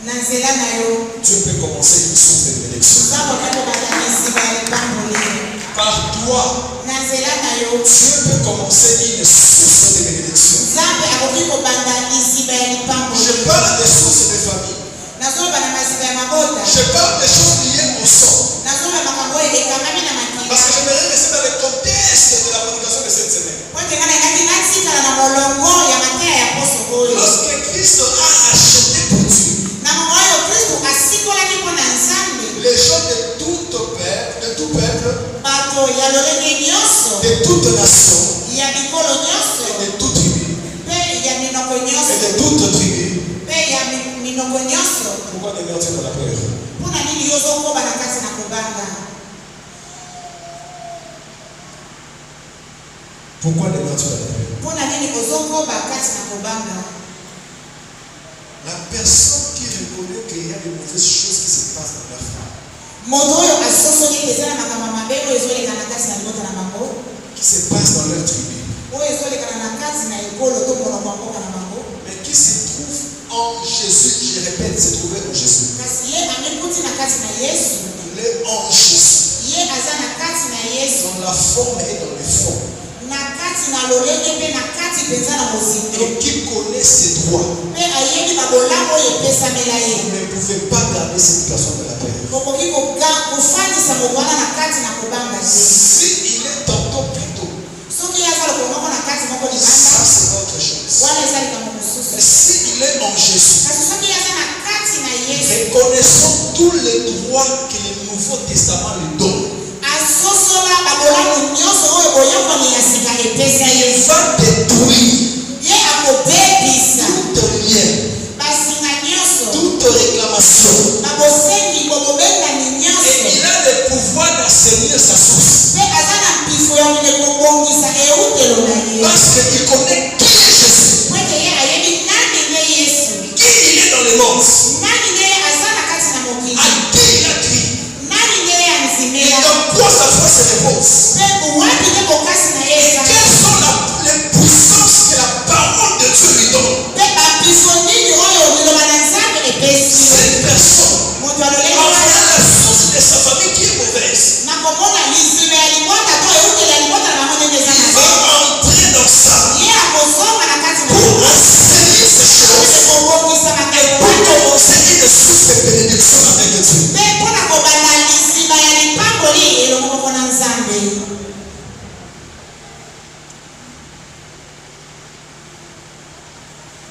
na nzela na yo Dieu peut commencer une source de bénédiction. nzambo akakobanda na nsima ya lipamboli. Par toi, na nzela na yo Dieu peut commencer une source de bénédiction. nzambe akoki kobanda liziba ya lipango Je parle des sources de famille. nazoloba na maziba ya mabota Je parle des choses liées au sang. nazoloba makambo oyo ekangami na makila Parce que je me reste dans le contexte de la prédication de cette semaine. po te nga na engaki natikala na molongo ya mateya ya poso oyo Lorsque Christ a acheté pour Dieu na moko oyo kristu asikolaki mpo na nzambe les gens de tout peuple, bato ya lolenge nyonso de toute nation, ya bikolo nyonso et de toute tribu, mpe ya minoko et nyonso de toute tribu. mpe ya minoko nyonso Pourquoi demeures-tu dans la prière? mpona nini yo ozokoba na kati na kobanga Pourquoi demeures-tu dans la prière? mpona nini ozokoba kati na kobanga La personne qui reconnaît qu'il y a de mauvaises choses qui se passent dans la famille, moto oyo asosoli ete eza na makambo mabe oyo ezoleka na kati na libota na bango qui se passent dans leur tribu, oyo ezolekana na kati na ekolo to monoko ya mboka na bango mais qui se trouve en Jésus, je répète, se trouver en Jésus. kasi ye amekuti na kati na yesu Il est en Jésus, ye aza na kati na yesu dans la forme et dans le fond, na kati na lolenge mpe na kati mpenza na mozindo et qui connaît ses droits. mpe ayebi babolamu oyo epesamela ye Vous ne pouvez pas garder cette personne de la terre. okoki kofandisa moto wana na kati na kobanga te Si il est tantôt plutôt, soki ye aza lokolo moko na kati moko ça libanda c'est autre chose. wana eza likambo mosusu Mais si il est en Jésus, kasi soki ye aza na kati na yesu reconnaissons tous les droits que le Nouveau Testament lui donne. asosola babolamu nyonso oyo boyokoli ya sika epesa ye Il va détruire ye akobebisa tout lien, basinga nyonso toute réclamation. babosengi bobobengani Et nyonso il a le pouvoir d'assainir sa source. mpe aza na mpifo ya mine kobongisa eutelo na ye Parce qu'il connaît qui est Jésus, po ete ye ayebi nani nde yesu qui il est dans le monde, nani nde ye aza na kati na mokili à qui il a crié, nani nde ye et anzimela dans quoi sa foi se repose. mpe wapi nde bokasi na ye eza Quelles sont les puissances que la parole de Dieu lui donne? mpe bapifo nini oyo liloba na nzambe epesi Cette personne, moto en aloleki voyant la source de sa famille qui est mauvaise, na komona liziba ya libota to eutelo ya libota na bango ndenge eza il na va ye entrer dans ça ye akozonga na kati na pour assainir ces choses kobongisa et makambo pour wana commencer une source de bénédiction avec Dieu. mpe mpona kobanda liziba ya lipamboli elongo moko na nzambe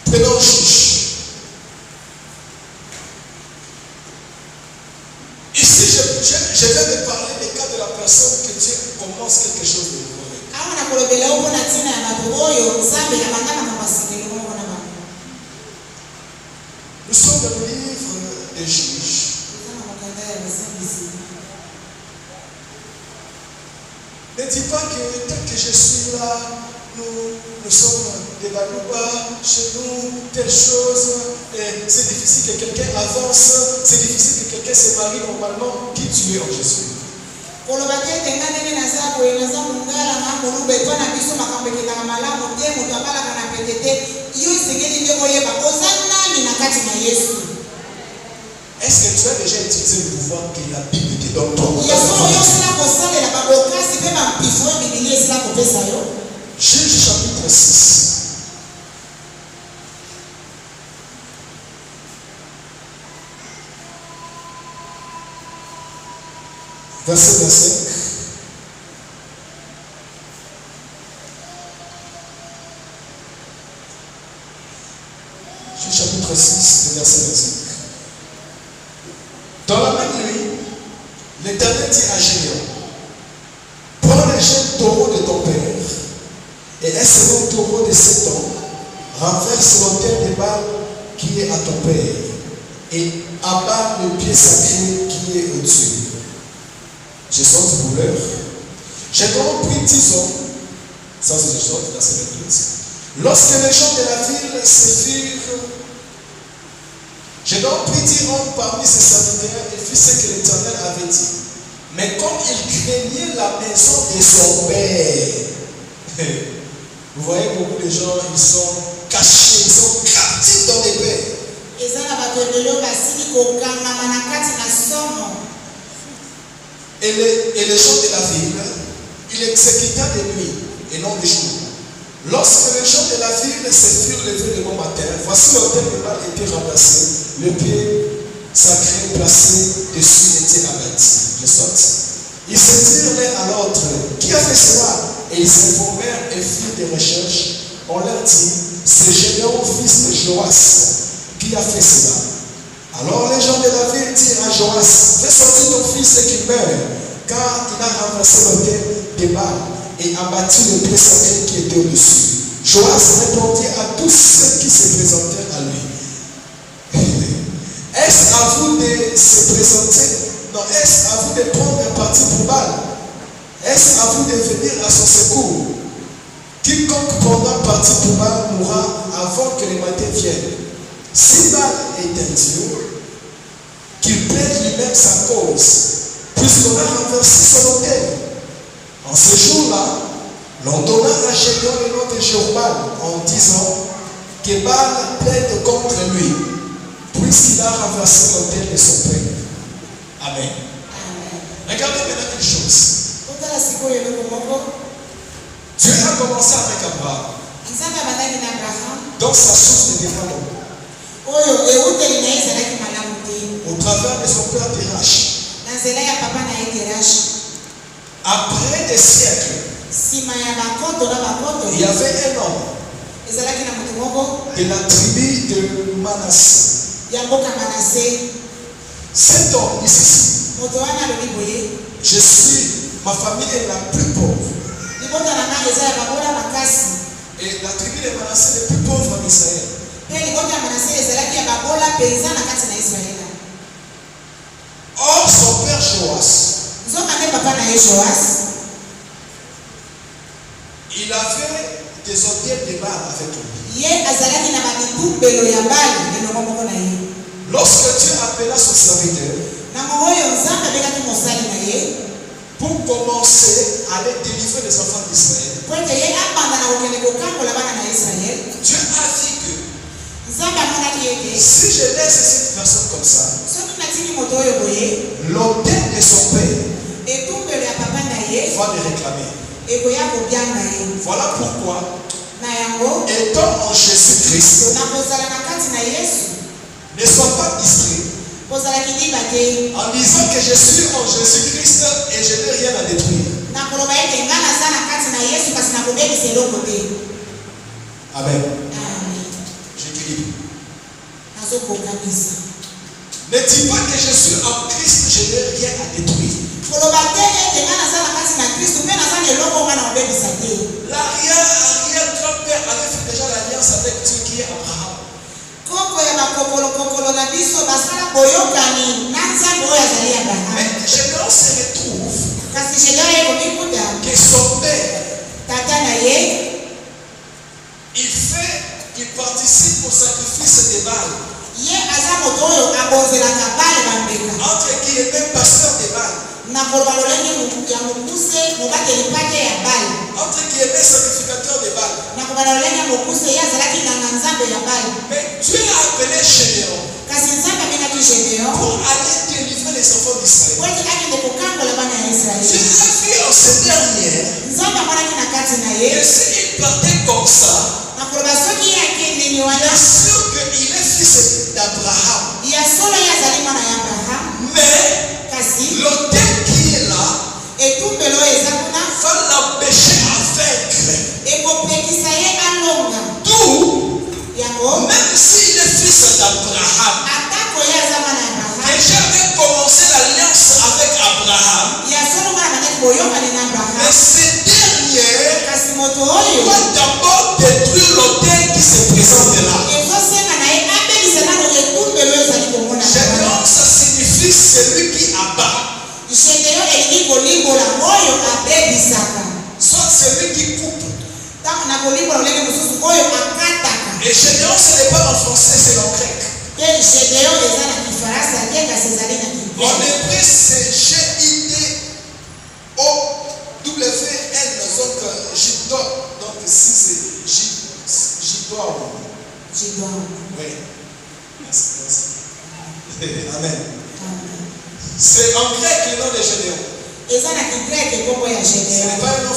Prenons juge. Ici, je viens de parler des cas de la personne que Dieu commence quelque chose de nouveau. awa na kolobela yo mpona ntina ya bato oyo nzambe abanda makambo asika elongo moko na bango Nous sommes dans le livre des juges. eza na mokanda ya basambisi Ne dis pas que tel que je suis là, nous sommes des balouas, chez nous, telle chose, et c'est difficile que quelqu'un avance, c'est difficile que quelqu'un se marie normalement, qui tu es en Jésus. koloba te ete nga ndenge naza boye naza mongala nga molube epa na biso makambo ekendaka malamu te moto abalaka na pete te yo esengeli nde koyeba oza nani na kati na yesu Est-ce que tu as déjà utilisé le pouvoir que la Bible te donne toi? ya solo yo osila kosalela babokasi mpe bampifo oyo bibili esila kopesa yo Juge chapitre 6. Verset 25. Juge chapitre 6, verset 25. Dans la même nuit, l'Éternel dit à Gédéon, prends les jeunes taureaux de ton père et un second taureau de 7 ans, renverse l'autel de Baal qui est à ton père et abat le pied sacré qui est au-dessus. Je saute pour l'heure. J'ai donc pris 10 hommes, ça c'est je saute, verset 28. Lorsque les gens de la ville se firent, j'ai donc pris 10 hommes parmi ses serviteurs et fit ce que l'Éternel avait dit. Mais comme il craignait la maison de son père, vous voyez beaucoup de gens, ils sont cachés, ils sont captifs dans les pères. eza na bato ebele oyo basili kokangama na kati na somo Et les gens de la ville, ils il exécuta de nuit et non de jour. Lorsque les gens de la ville se furent levés le bon matin, voici l'autel de Baal était remplacé, le pied sacré placé dessus était abattu. Je saute. Ils se dirent l'un à l'autre, qui a fait cela? Et ils s'informèrent et firent des recherches. On leur dit, c'est Gédéon, fils de Joas, qui a fait cela. Alors les gens de la ville dirent à Joas, fais sortir ton fils et qu'il meure, car il a renversé l'autel de Baal et abattu le pied sacré qui était au-dessus. Joas répondit à tous ceux qui se présentèrent à lui. Est-ce à vous de se présenter? Non, est-ce à vous de prendre un parti pour Baal? Est-ce à vous de venir à son secours? Quiconque prendra parti pour Baal mourra avant que le matin vienne. Si Baal est un Dieu, qu'il plaide lui-même sa cause, puisqu'on a renversé son autel. En ce jour-là, l'on donna à Gédéon le nom de Jérubbal en disant que Baal plaide contre lui, puisqu'il a renversé l'autel de son père. Amen. Regardez maintenant une chose. Dieu a commencé avec Abraham. Donc sa source n'était pas bonne. Au travers de son père Terach. Après des siècles, il y avait un homme de la tribu de Manassé. Cet homme ici, ma famille est la plus pauvre. Et la tribu de Manassé est la plus pauvre en Israël. Or, son père Joas, il avait des autels de Baal avec lui. Lorsque Dieu appela son serviteur pour commencer à les délivrer les enfants d'Israël, Dieu a dit que si je laisse cette personne comme ça, l'autel de son père va le réclamer. Voilà pourquoi, étant en Jésus-Christ, ne sois pas distrait en disant que je suis en Jésus-Christ et je n'ai rien à détruire. Amen. J'équilibre. Ne dis pas que je suis en Christ, je n'ai rien à détruire. L'arrière-grand-père avait fait déjà l'alliance avec Dieu qui est Abraham. Mais Gédéon se retrouve que son père, il participe au sacrifice de Baal. Entre qui est même pasteur de Baal. Entre qui est même sacrificateur de Baal. Mais Dieu a appelé Gédéon pour aller délivrer les enfants d'Israël. Dieu a vu en ce dernier que s'il partait comme ça, bien sûr qu'il est fils d'Abraham. Mais l'autel qui est là va l'empêcher à vaincre. D'où, même s'il est fils d'Abraham, déjà avait commencé l'alliance avec Abraham, mais ce dernier doit d'abord détruire l'autel qui se présente là. Gédéon, ça signifie celui qui abat. Soit celui qui coupe. Et Gédéon, ce n'est pas en français, c'est en grec. En hébreu, c'est G-I-D-O-W-N. Donc, ici, c'est Gidoa. Oui. Merci. Amen. C'est en grec le nom de Gédéon. Ce n'est pas un nom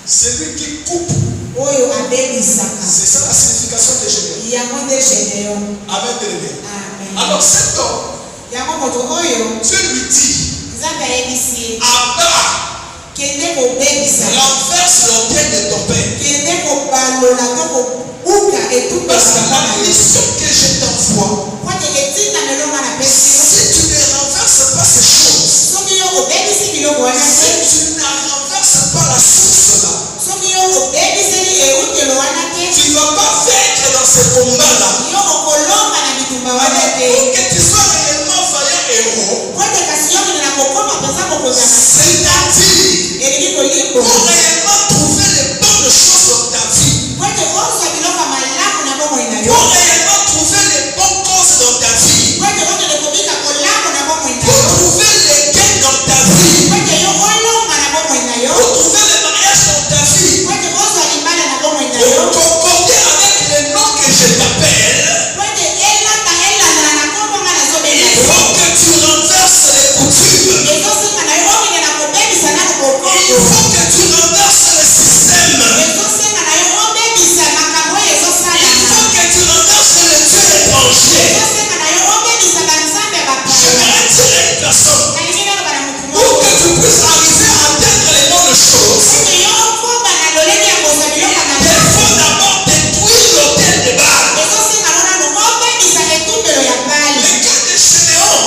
Celui qui coupe. oyo abebisaka. C'est ça la signification de Gédéon. Yango nde Gédéon. Amen, bien-aimé. Amen. Alors cet homme, Yango moto oyo Dieu lui dit, Nzambe ayebisi ye abat, kende kobebisa, renverse l'autel de ton père. kende kobalola to kobuka etumba Parce que na la mission que je t'envoie, kwate etinda melonga na pesi si tu ne renverses pas ces choses, soki yo obebisi biloko wana te, si tu ne renverses pas la source là, soki yo obebiseli eutelo wana te, tu ne vas pas vaincre dans ce combat là. yo okolonga na bitumba Alors, wana te. pour que tu sois réellement vaillant héros, Kwate kasi yo kende kokoma mpenza kokonza c'est-à-dire elingi kolimbo pour réellement trouver les bonnes choses dans ta vie, kwate ozwa biloko malamu na bomoi na yo, pour réellement trouver les bonnes causes dans ta vie, kwate okende kobika kolamu na bomoi na pour yo, trouver les gains dans ta vie, kwate yo olonga na bomoi na yo, pour trouver les mariages dans ta vie, kwate ozwa libala na bomoi na pour yo, concorder avec les noms que je t'appelle. kwate elandana na kombonga na zobenga Il yo, faut que tu renverses les coutumes. ezosenga na yo okende na kobebisa na kokoto, Il faut que tu renverses le système. ezosenga na yo obebisa makambo oyo Il ezosalama, faut que tu renverses le Dieu étranger. ezosenga na yo obebisa banzambe ya bapaya. J'aimerais dire à une personne, Nalingi nano bana motu pour moko que tu puisses arriver à atteindre les bonnes choses, ete yo okomba na lolenge ya kozwa biloko ya il malamu, faut d'abord détruire l'autel de Baal. ezosenga no nano obebisa etumbelo ya bali. Le cas de Gédéon,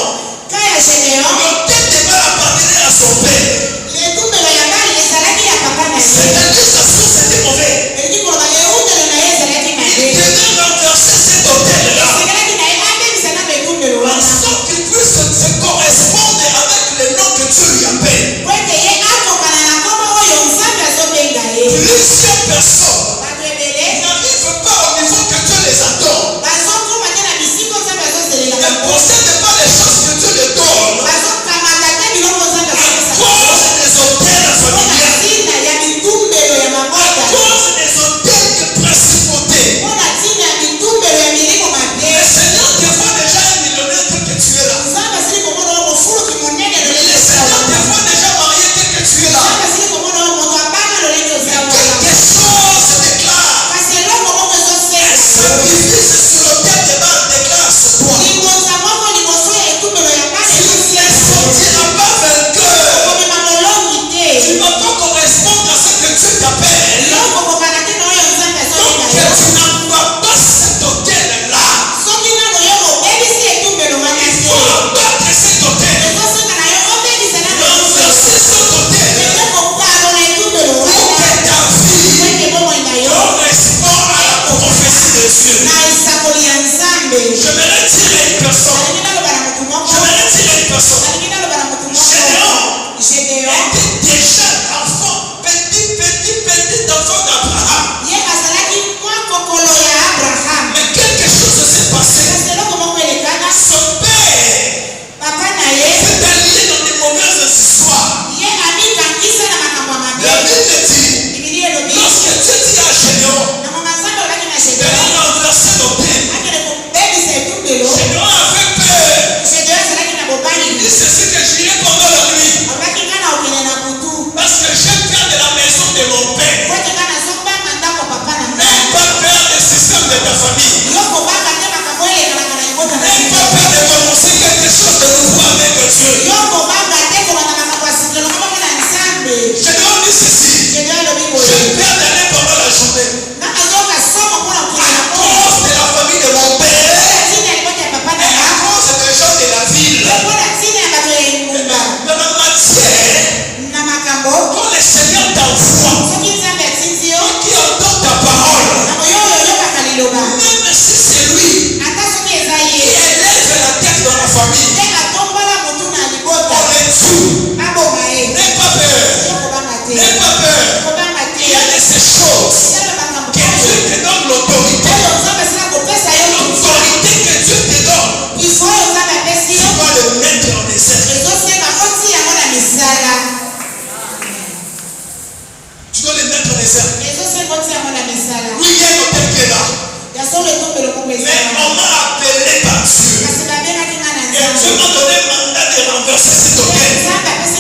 Ka ya Gédéon, l'autel de Baal appartenait à son père. etumbelo ya bali ezalaki ya papa na ye, C'est-à-dire sa source était mauvaise. elingi koloba eutelo na ye ezalaki Il mabe, devait renverser cet autel-là, esengelaki na ye abebisa na etumbelo en wana sorte qu'il puisse se correspondre avec le nom que Dieu lui appelle. po ete ye akokana na kombo oyo nzambe azobenga ye. Plusieurs personnes Bato ebele n'arrivent pas au niveau que Dieu les attend. bazokoma te na bisika nzambe azozelela Ne bango, possèdent pas les choses que Dieu les donne bazokamata te biloko nzambe à azopesa cause des hôtels mpona familiales, ntina ya bitumbelo ya à mabota, cause des hôtels de principauté. mpona ntina ya bitumbelo ya milimo mabe. Le Seigneur te voit déjà un millionnaire tel que tu es là. Nzambe asili komona yo mofuluki monene Le lolenge Seigneur te ozala. voit déjà marié tel que tu es là. Nzambe asili komona yo moto abanga lolenge ozala. Quelque chose se déclare. Kasi eloko moko Un ezosenga. sacrifice sur l'autel de Baal déclare sur toi. Libonza moko liboso ya etumbelo ya bana Tu ne ezosenga. sortiras pas vainqueur. Komema molongi te. Tu ne vas pas correspondre à ce que Dieu t'appelle. Eloko kokana te na oyo Nzambe Donc azobenga que yo. tu n'envoies pas cet autel-là. Soki nano yo obebisi etumbelo wana Il te, faut abattre cet autel. ezosenga na yo obebisa na Renverser cet autel. ete kopalola etumbelo Pour wana que ta vie po ete bomoi na yo corresponde à la prophétie de Dieu. na esakoli ya Nzambe. J'aimerais dire à une personne. Nalingi naloba na motu moko, J'aimerais dire à une personne. nalingi naloba na motu moko. Gédéon Gédéon était déjà l'enfant, petit enfant d'Abraham. ye azalaki mwa kokolo ya Abraham, Mais quelque chose s'est passé. kasi eloko moko elekana, Son père papa na ye s'est allié dans des mauvaises histoires. ye amikangisa na makambo ya La mabe. Bible dit, Bibili elobi lorsque Dieu dit à Gédéon na mama Nzambe olaki na de Gédéon renverser l'autel, akende kobebisa etumbelo. Gédéon avait peur. Gédéon azalaki na Il bobali, dit ceci que j'irai pendant la nuit. alobaki nga na okende na butu Parce que j'ai peur de la maison de mon père. po ete nga nazobanga ndako papa na N'aie ngai. pas peur du système de ta famille. Yo kobanga te makambo elekalaka na libota na N'aie pas peur de commencer quelque chose de nouveau avec Dieu. yo kobanga te kobanda makambo ya sikelo moko na Nzambe. Gédéon dit ceci. Gédéon alobi boye J'ai peur d'aller pendant la journée. nga nazoka somo mpona À kokende na oyo cause de la famille de mon père ntina ya libota ya papa na et à nga cause des gens de la ville. mpona ntina ya bato ya engumba Dans la matière na makambo. dont le Seigneur t'envoie, Soki Nzambe atindi yo qui entend ta parole, ntango yo oyo oyokaka liloba, même si c'est lui ata soki eza qui ye élève la tête dans la famille, nde atombola motu na libota on le tue. aboma ye. N'aie pas peur. Yo kobanga te, N'aie pas peur. kobanga te. Il y a de ces choses Eza na makambo que Dieu te donne l'autorité. oyo Nzambe asila kopesa yo L'autorité que Dieu te donne, ifo oyo Nzambe apesi tu yo vas le mettre en exergue. ezosenga oti yango na misala, Tu dois le mettre en exergue. ezosenga oti yango na misala. Oui, il y a un hôtel qui est là. Ya solo etombelo moko Mais ezala on m'a appelé par Dieu. kasi babengaki nga na Et Dieu Nzambe. m'a donné le mandat de renverser cet hôtel. Nzambe apesi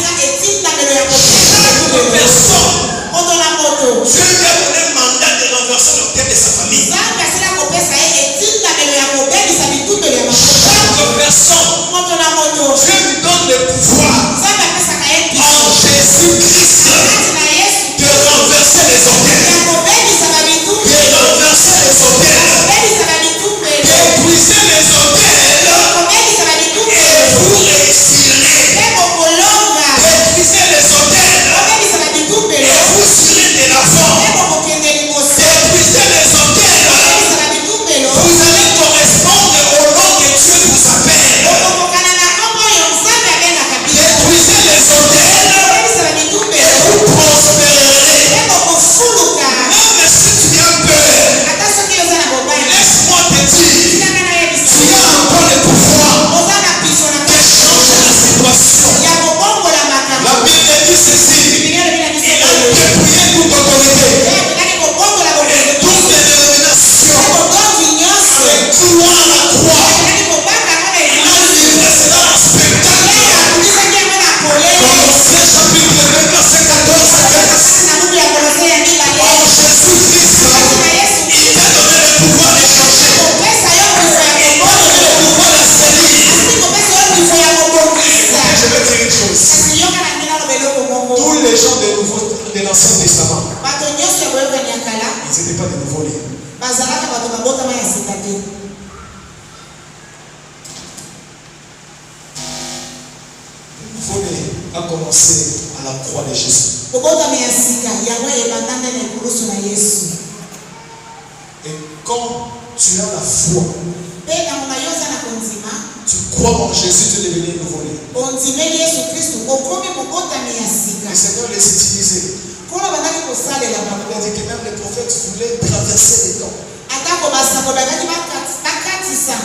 chose. kasi yoka na ngina lo beloko moko Tous les gens de l'Ancien Testament, bato nyonso ya boyokani ya kala ils n'étaient pas des nouveaux-nés. bazalaka bato babotama ya sika te. Le nouveau-né a commencé à la croix de Jésus. kobotama ya sika yango ebanda nde na ekulusu na Yesu. Et quand tu as la foi, Mpe ntango na yo oza na kondima tu crois en Jésus, tu es devenu nouveau-né. ondimeli Yesu Kristu okomi mobotami ya sika. Le Seigneur les utilisait. nkolo bandaki kosalela Il bango a dit que même les prophètes voulaient traverser les temps. atako basako bakaki bakatisa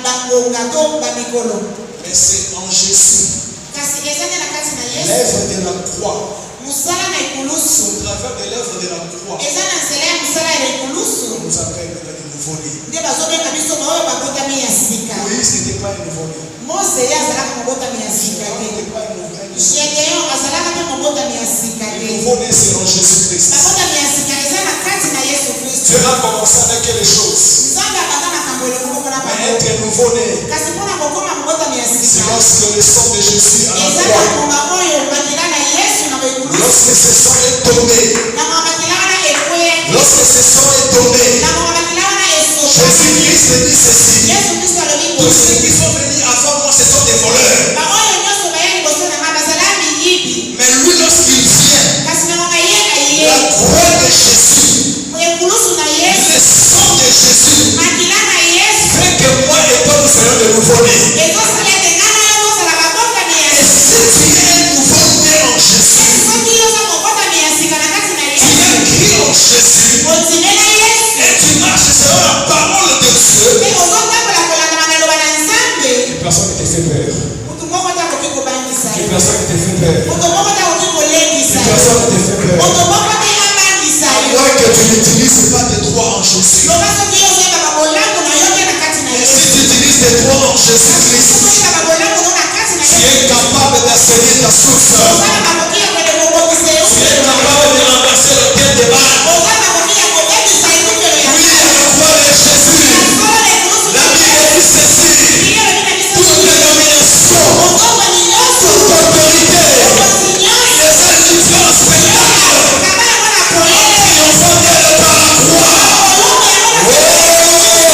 bangonga to bamikolo Mais c'est en Jésus. kasi eza nde na kati na Yesu L'œuvre de la croix, mosala na ekulusu au travers de l'œuvre de la croix, eza na nzela ya mosala ya ekulusu nous appelle maintenant les nouveau-nés. nde bazobenga biso baoyo babotami ya sika. Moïse n'était pas un nouveau-né. Mose ye azalaka mobotami ya sika Pharaon te n'était pas un nouveau-né. Gedeon azalaka mpe mobotami ya sika Le te. nouveau-né, c'est en Jésus-Christ. babotami ya sika eza na kati na Yesu Kristu. Dieu a commencé avec les choses. nzambe abanda makambo eloko moko na Mais bango être nouveau-né, kasi mpona kokoma mobotami ya c'est sika lorsque le sang de Jésus à la eza na croix, ngonga oyo makila na Yesu na boekulusu lorsque ce sang est tombé, na ngonga makila wana ekweyaki lorsque ce sang est tombé, na ngonga makila wana esokaki. Jésus-Christ dit ceci. Yesu Kristu alobi Tous boye ceux qui sont venus avant moi, ce sont des voleurs. baoyo nyonso baya liboso na nga bazala miyibi Mais lui, lorsqu'il vient, kasi na ngonga ye aye la croix de Jésus, ekulusu na Yesu le sang de Jésus, makila na Yesu fait que moi et toi, nous soyons de nouveau-nés. ezosala ete nga na yo tozala babotami ya Et si tu es un nouveau-né en Jésus, soki yo oza mobotami ya sika na kati na tu Yesu es écrit en Jésus, ondimela Yesu et tu marches selon la parole de Dieu, mpe ozotambola kolanda maloba na Nzambe personne ne te fait peur. motu moko te akoki kobangisa yo Personne ne te fait peur. moto moko te akoki kolengisa yo Personne ne te fait peur. moto moko te abangisa À yo moins que tu n'utilises pas tes droits en Jésus. loba soki yo ozoyebaka bolamu na yo te na kati na Et Yesu si tu utilises tes droits en Jésus-Christ, ozoyebaka bolamu no na kati na tu Yesu es capable d'assainir ta source. oza na makoki ya kende kobongisa yo Tu es capable de renverser le pied des balles. oza na makoki ya kobebisa ekukelo ya Oui, à la croix de Jésus. solo na ekulusu La Bible dit ceci. bibiliya elobi na biso Toute domination, okongoni nyonso toute autorité, okonzi nyonso les institutions spectacles, kaba yango na polele triomphant d'elle par la croix. olumu yango na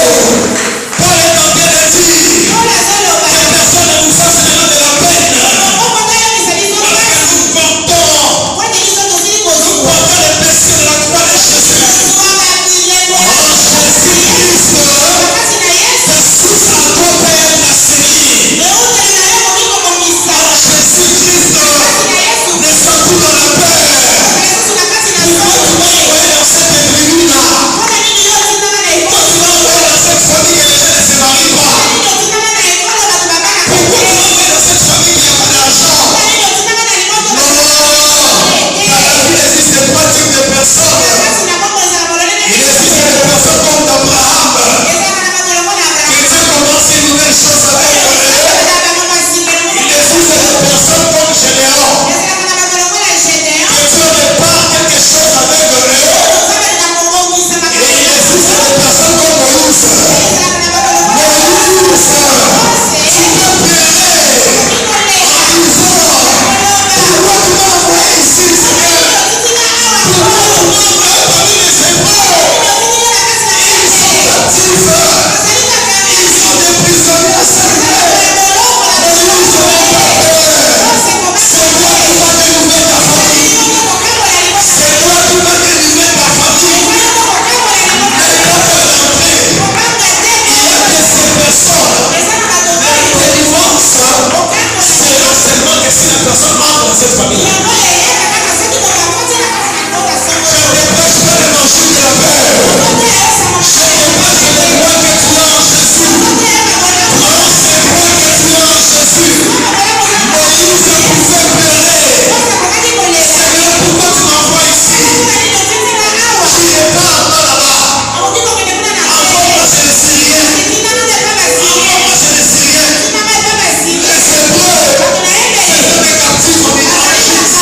Oh! Paul est en train de dire lola azoloba que personne ne nous fasse maintenant de la peine. moko tayebisa biso Parce que nous portons, kwete biso tozili nous kozwa portons les blessures de la croix de Jésus. kozwaka bilembo En Jésus-Christ, makasi na Yesu ta source à toi peut être assainie. euteli na yo koki kobongisa En Jésus-Christ, makasi na Yesu ne sois plus dans la peur. lisusu na kati na Pourquoi tu m'as envoyé dans cette tribune-là? mpona nini yo otindanga na Pourquoi tu m'as envoyé dans cette famille que les gens ne se marient pas? nini otindanga na ekolo bato babaka Pourquoi tu te m'as envoyé dans cette famille qui n'a pas d'argent? nini otindanga na limoto Non! Dans la vie, il existe trois types de personnes. kasi na bongo ezala molonene Il existe des personnes comme d'Abraham. ezalaka na bato longo na Que Dieu commence une nouvelle chose avec eux. Il existe des personnes comme Gédéon. ezalaka na bato longo na Gedeon Que Dieu répare quelque chose avec eux. ozabeli na kobongisa Et makambo il existe des personnes comme Moïse. ezalaka na bato longo na Moïse, Mose tu peux pleurer en disant, pourquoi tu m'as envoyé ici, Seigneur? Pourquoi tu m'as envoyé parmi les Hébreux? Ils sont captifs. Ils sont des prisonniers à Seigneur. Moïse n'a pas peur. C'est toi qui vas délivrer ta famille. C'est toi qui vas délivrer ta famille. N'aie pas peur d'entrer. Il y a de ces personnes. La délivrance sera seulement que si la personne entre dans cette famille. Je ne prêche pas l'évangile de la peur. Je ne prêche les lois que tu as en Jésus. Prends ces lois que tu as en Jésus. Moïse pouvait pleurer. Seigneur, pourquoi tu m'envoies ici? Tu n'es pas encore là-bas. Envoie-moi chez les Syriens. Envoie-moi chez les Syriens. Les Hébreux, c'était des captifs en Égypte.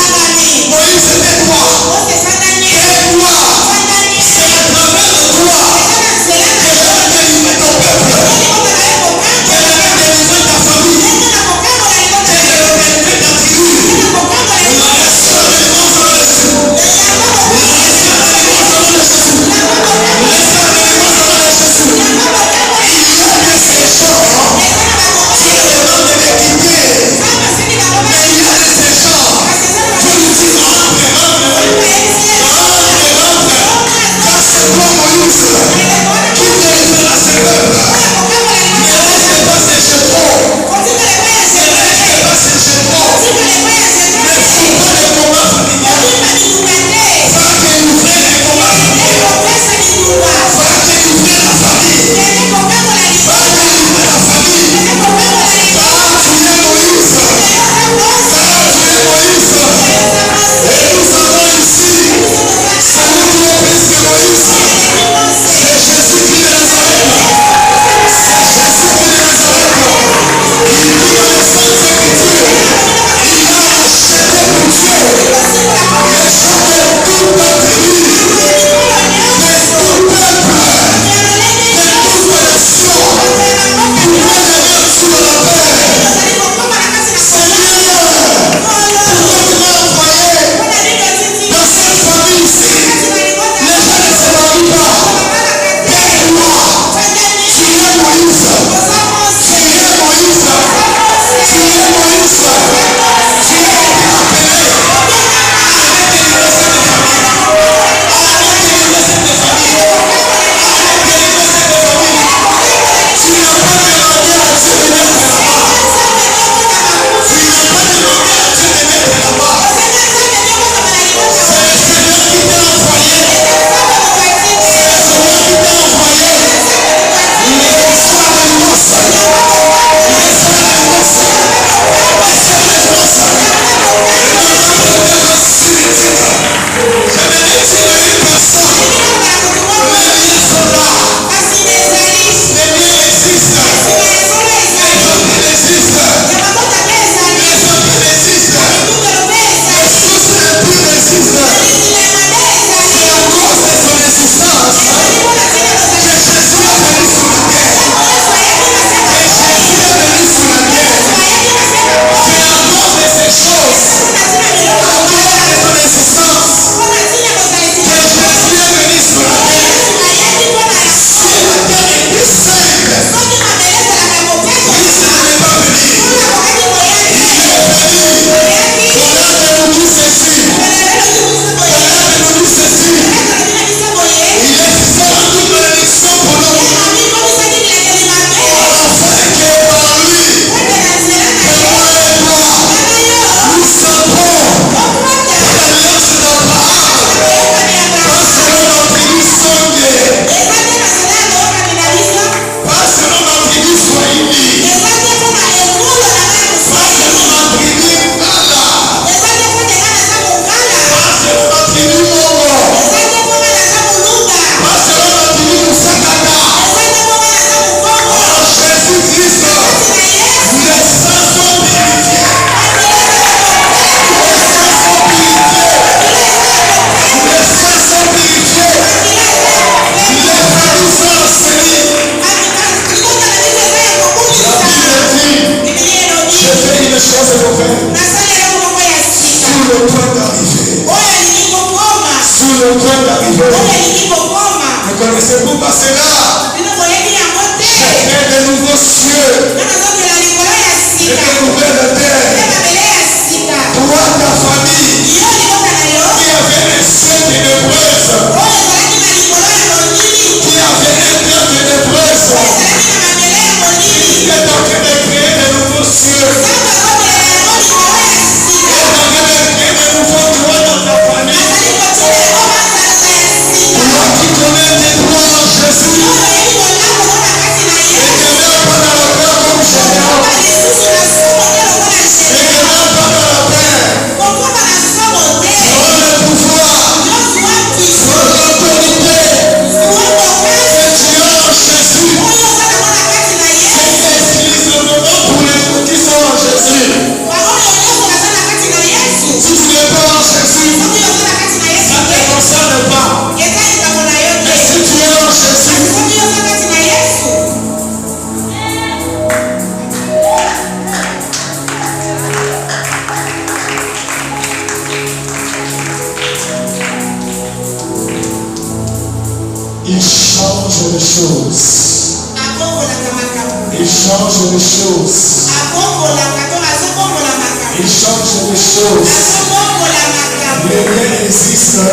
chose est ouverte. nasala eloko moko ya sika Sur le point d'arriver. oyo alingi kokoma Sur le point d'arriver. oyo alingi kokoma Ne connaissez-vous pas cela? bino boyebi yango te J'ai fait de nouveaux cieux nga nazokela likolo ya et sika de nouvelles mpe terres. mabele ya sika Toi, ta famille, yo libota na yo qui avait les cieux ténébreuses, oyo ezalaki na likolo ya molili qui avait les terres ténébreuses, oyo ezalaki na mabele ya molili il est en train de créer de nouveaux cieux. nzambe azokela yango likolo ya Il sika est en train de créer de nouveaux droits dans ta famille. azali kotina yango masanza ya sika Toi qui connais tes droits en Jésus, yo oyebi bolamu ngo na kati na et yesu ne mets pas dans la peur comme Gédéon, kokoma lisusu na somo te lokola et ne Gédéon mets pas dans la peur. kokoma na somo te Dans le pouvoir, yo zuwa puissance dans l'autorité zuwa makasi que tu as en Jésus. oyo oza nango na kati na C'est yesu l'église le moment pour les gens qui sont en Jésus. baoyo nyonso baza na kati na yesu Si tu n'es pas en Jésus, soki oza na kati na yesu ça ne te te concerne pas. eza likambo na yo Mais te si tu es en Jésus, soki oza kati na yesu il change les choses. akombolaka makambo Il change les choses. akombolaka to azokombola makambo Il change les choses. azokombola makambo Les biens existent.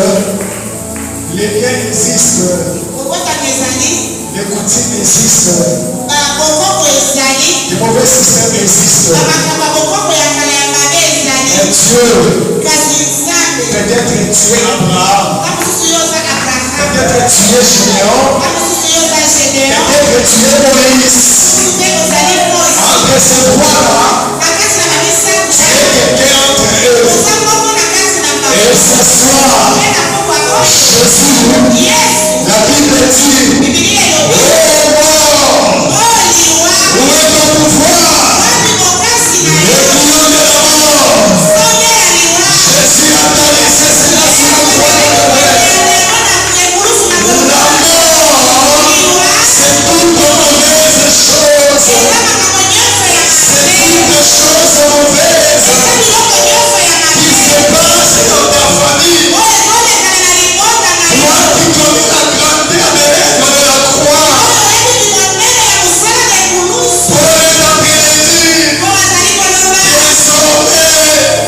Les biens existent. kokotaka ezali Les coutumes existent. bakokoko ezali Les mauvais systèmes existent. bamakambo ya bokoko ya kala ya mabe ezali Et Dieu kasi nzambe peut-être tué Abraham, ka mosusu yo oza abraham peut-être tué Gédéon, ka mosusu yo oza gédeon peut-être tué Moïse. mosusu mpe ozali mosi Entre ces trois-là, na kati na bamisato tu es quelqu'un entre eux. oza moko na kati na Et bango ce soir, mpe na pokwa oyo Jésus, yesu la Bible dit, bibilia elobi oh mort, oyo liwa où est ton pouvoir? wapi mokasi na Le yo bouillon de la mort. songe ya liwa Jésus a balisé cela sur le croix de la paix. La mort, c'est toute mauvaise chose. C'est toute chose mauvaise qui se passe dans ta famille. Toi qui connais la grandeur de l'œuvre de la croix, Paul est en train de dire,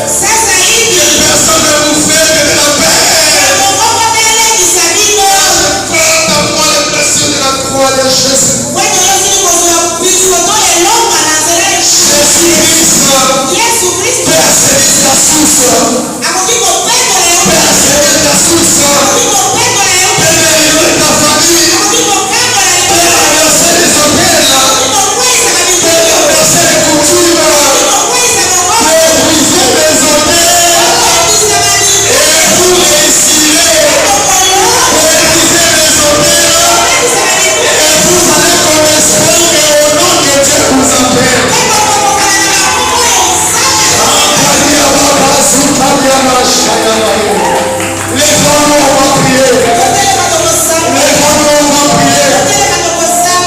désormais, que personne ne vous fait de la paix. Porte à moi les blessures de la croix de Jésus. Jésus-Christ, Père Céleste la source. Père Céleste la source. Père délivrer ta famille. Père renverser les hôtels. Père renverser les coutumes. Père briser les hôtels. Et vous réussirez. Père briser les hôtels. Et vous allez correspondre au nom que Dieu vous appelle. Lève-nous, on va prier. Lève-nous, on va prier.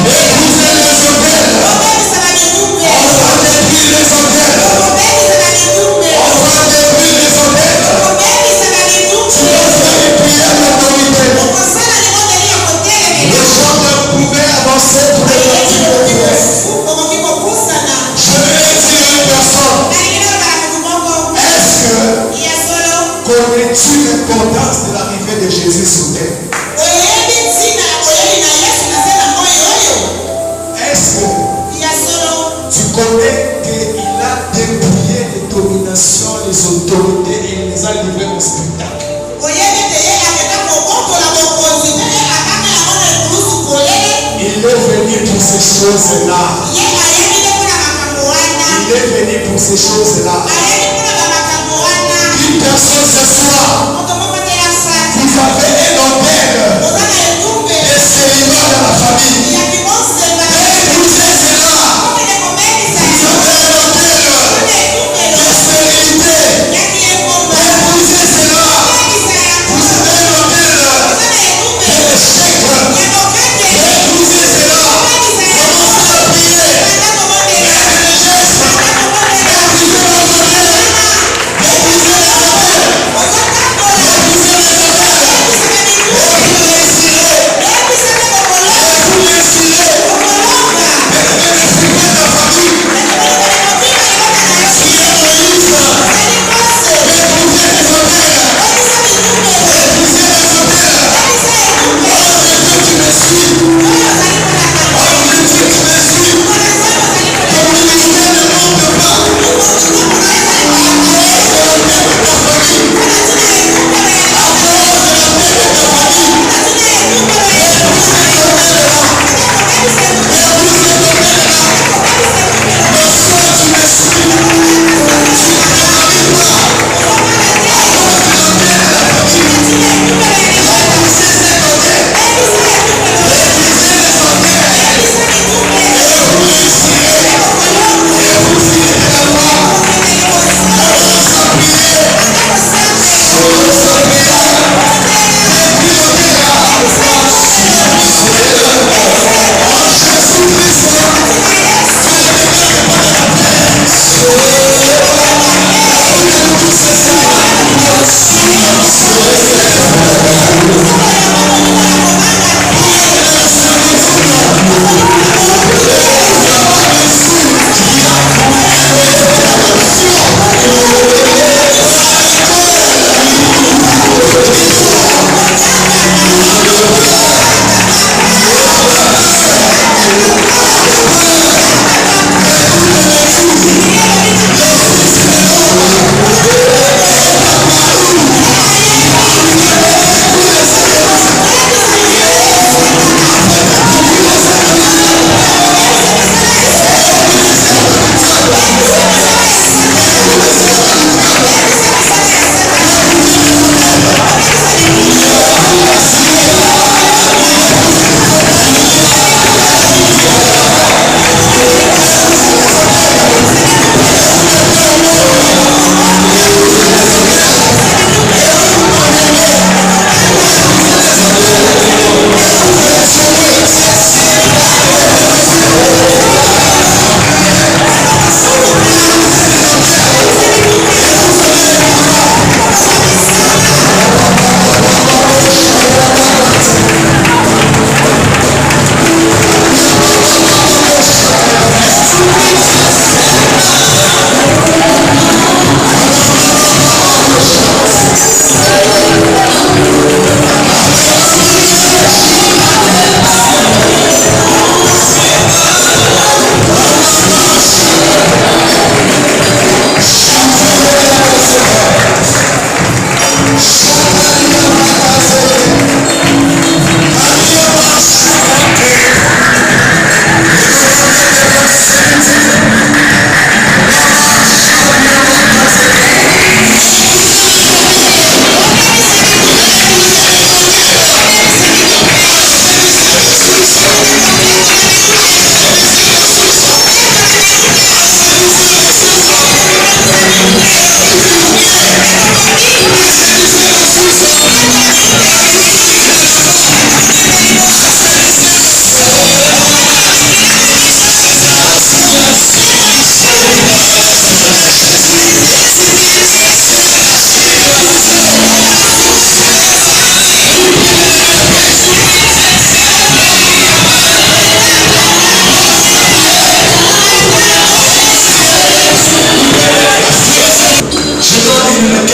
Épousez les hôtels. On va détruire les hôtels. On va détruire les hôtels. Tu dois faire une prière d'autorité. Les gens ne pouvaient avancer pour les parties de prière. Je vais dire à une personne, est-ce que connais-tu l'importance de l'arrivée de Jésus sur terre? Est-ce que tu connais qu'il a dépouillé les dominations, les autorités et il les a livrées au spectacle? Il est venu pour ces choses-là. Il est venu pour ces choses-là. Une personne ce soir, vous avez un hôtel de célibat dans la famille. Épousez cela. Vous avez un hôtel de stérilité. Épousez cela. Vous avez un hôtel d'échec. Épousez cela. Commencez à prier. Faites des gestes. Épousez la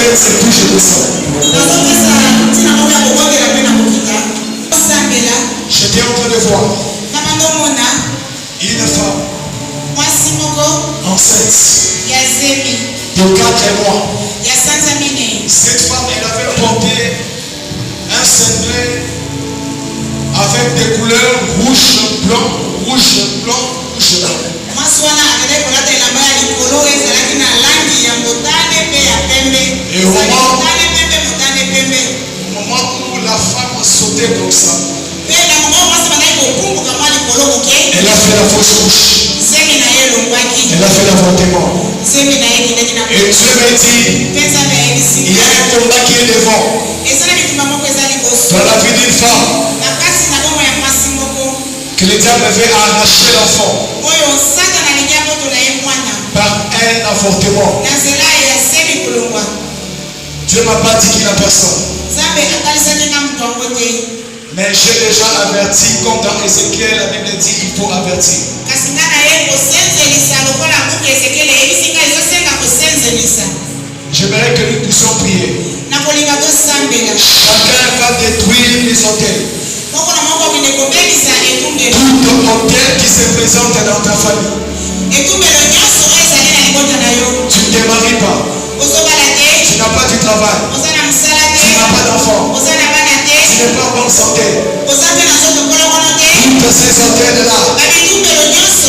faites, c'est puis je descends. J'étais en train de voir une femme enceinte de 4 mois. Cette femme, elle avait porté un cinglet avec des couleurs rouge, blanc, rouge, blanc, rouge, blanc. Et au moment où la femme sautait comme ça, elle a fait la fausse couche. Elle a fait l'avortement. Et Dieu m'a dit, il y a un combat qui est devant. Dans la vie d'une femme, que le diable veut arracher l'enfant par un avortement. Dieu m'a pas dit qu'il a personne. Mais j'ai déjà averti, comme dans Ézéchiel, la Bible dit il faut avertir. J'aimerais que nous puissions prier. Chacun va détruire les hôtels. Tout hôtel qui se présente dans ta famille. Tu ne te maries pas. Tu n'as pas du travail. Tu n'as pas d'enfant. Tu n'es pas en bonne santé. Toutes ces hôtels-là,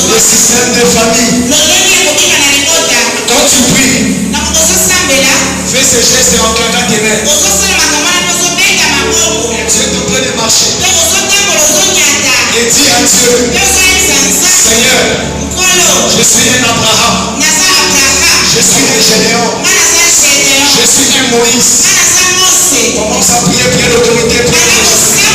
le système de famille. Quand tu pries, fais ces gestes en claquant tes mains. Et tu es en train de marcher. Et dis à Dieu, Seigneur, je suis un Abraham. Je suis un Gédéon. Je suis un Moïse. Commence à prier, prier l'autorité, prier les choses.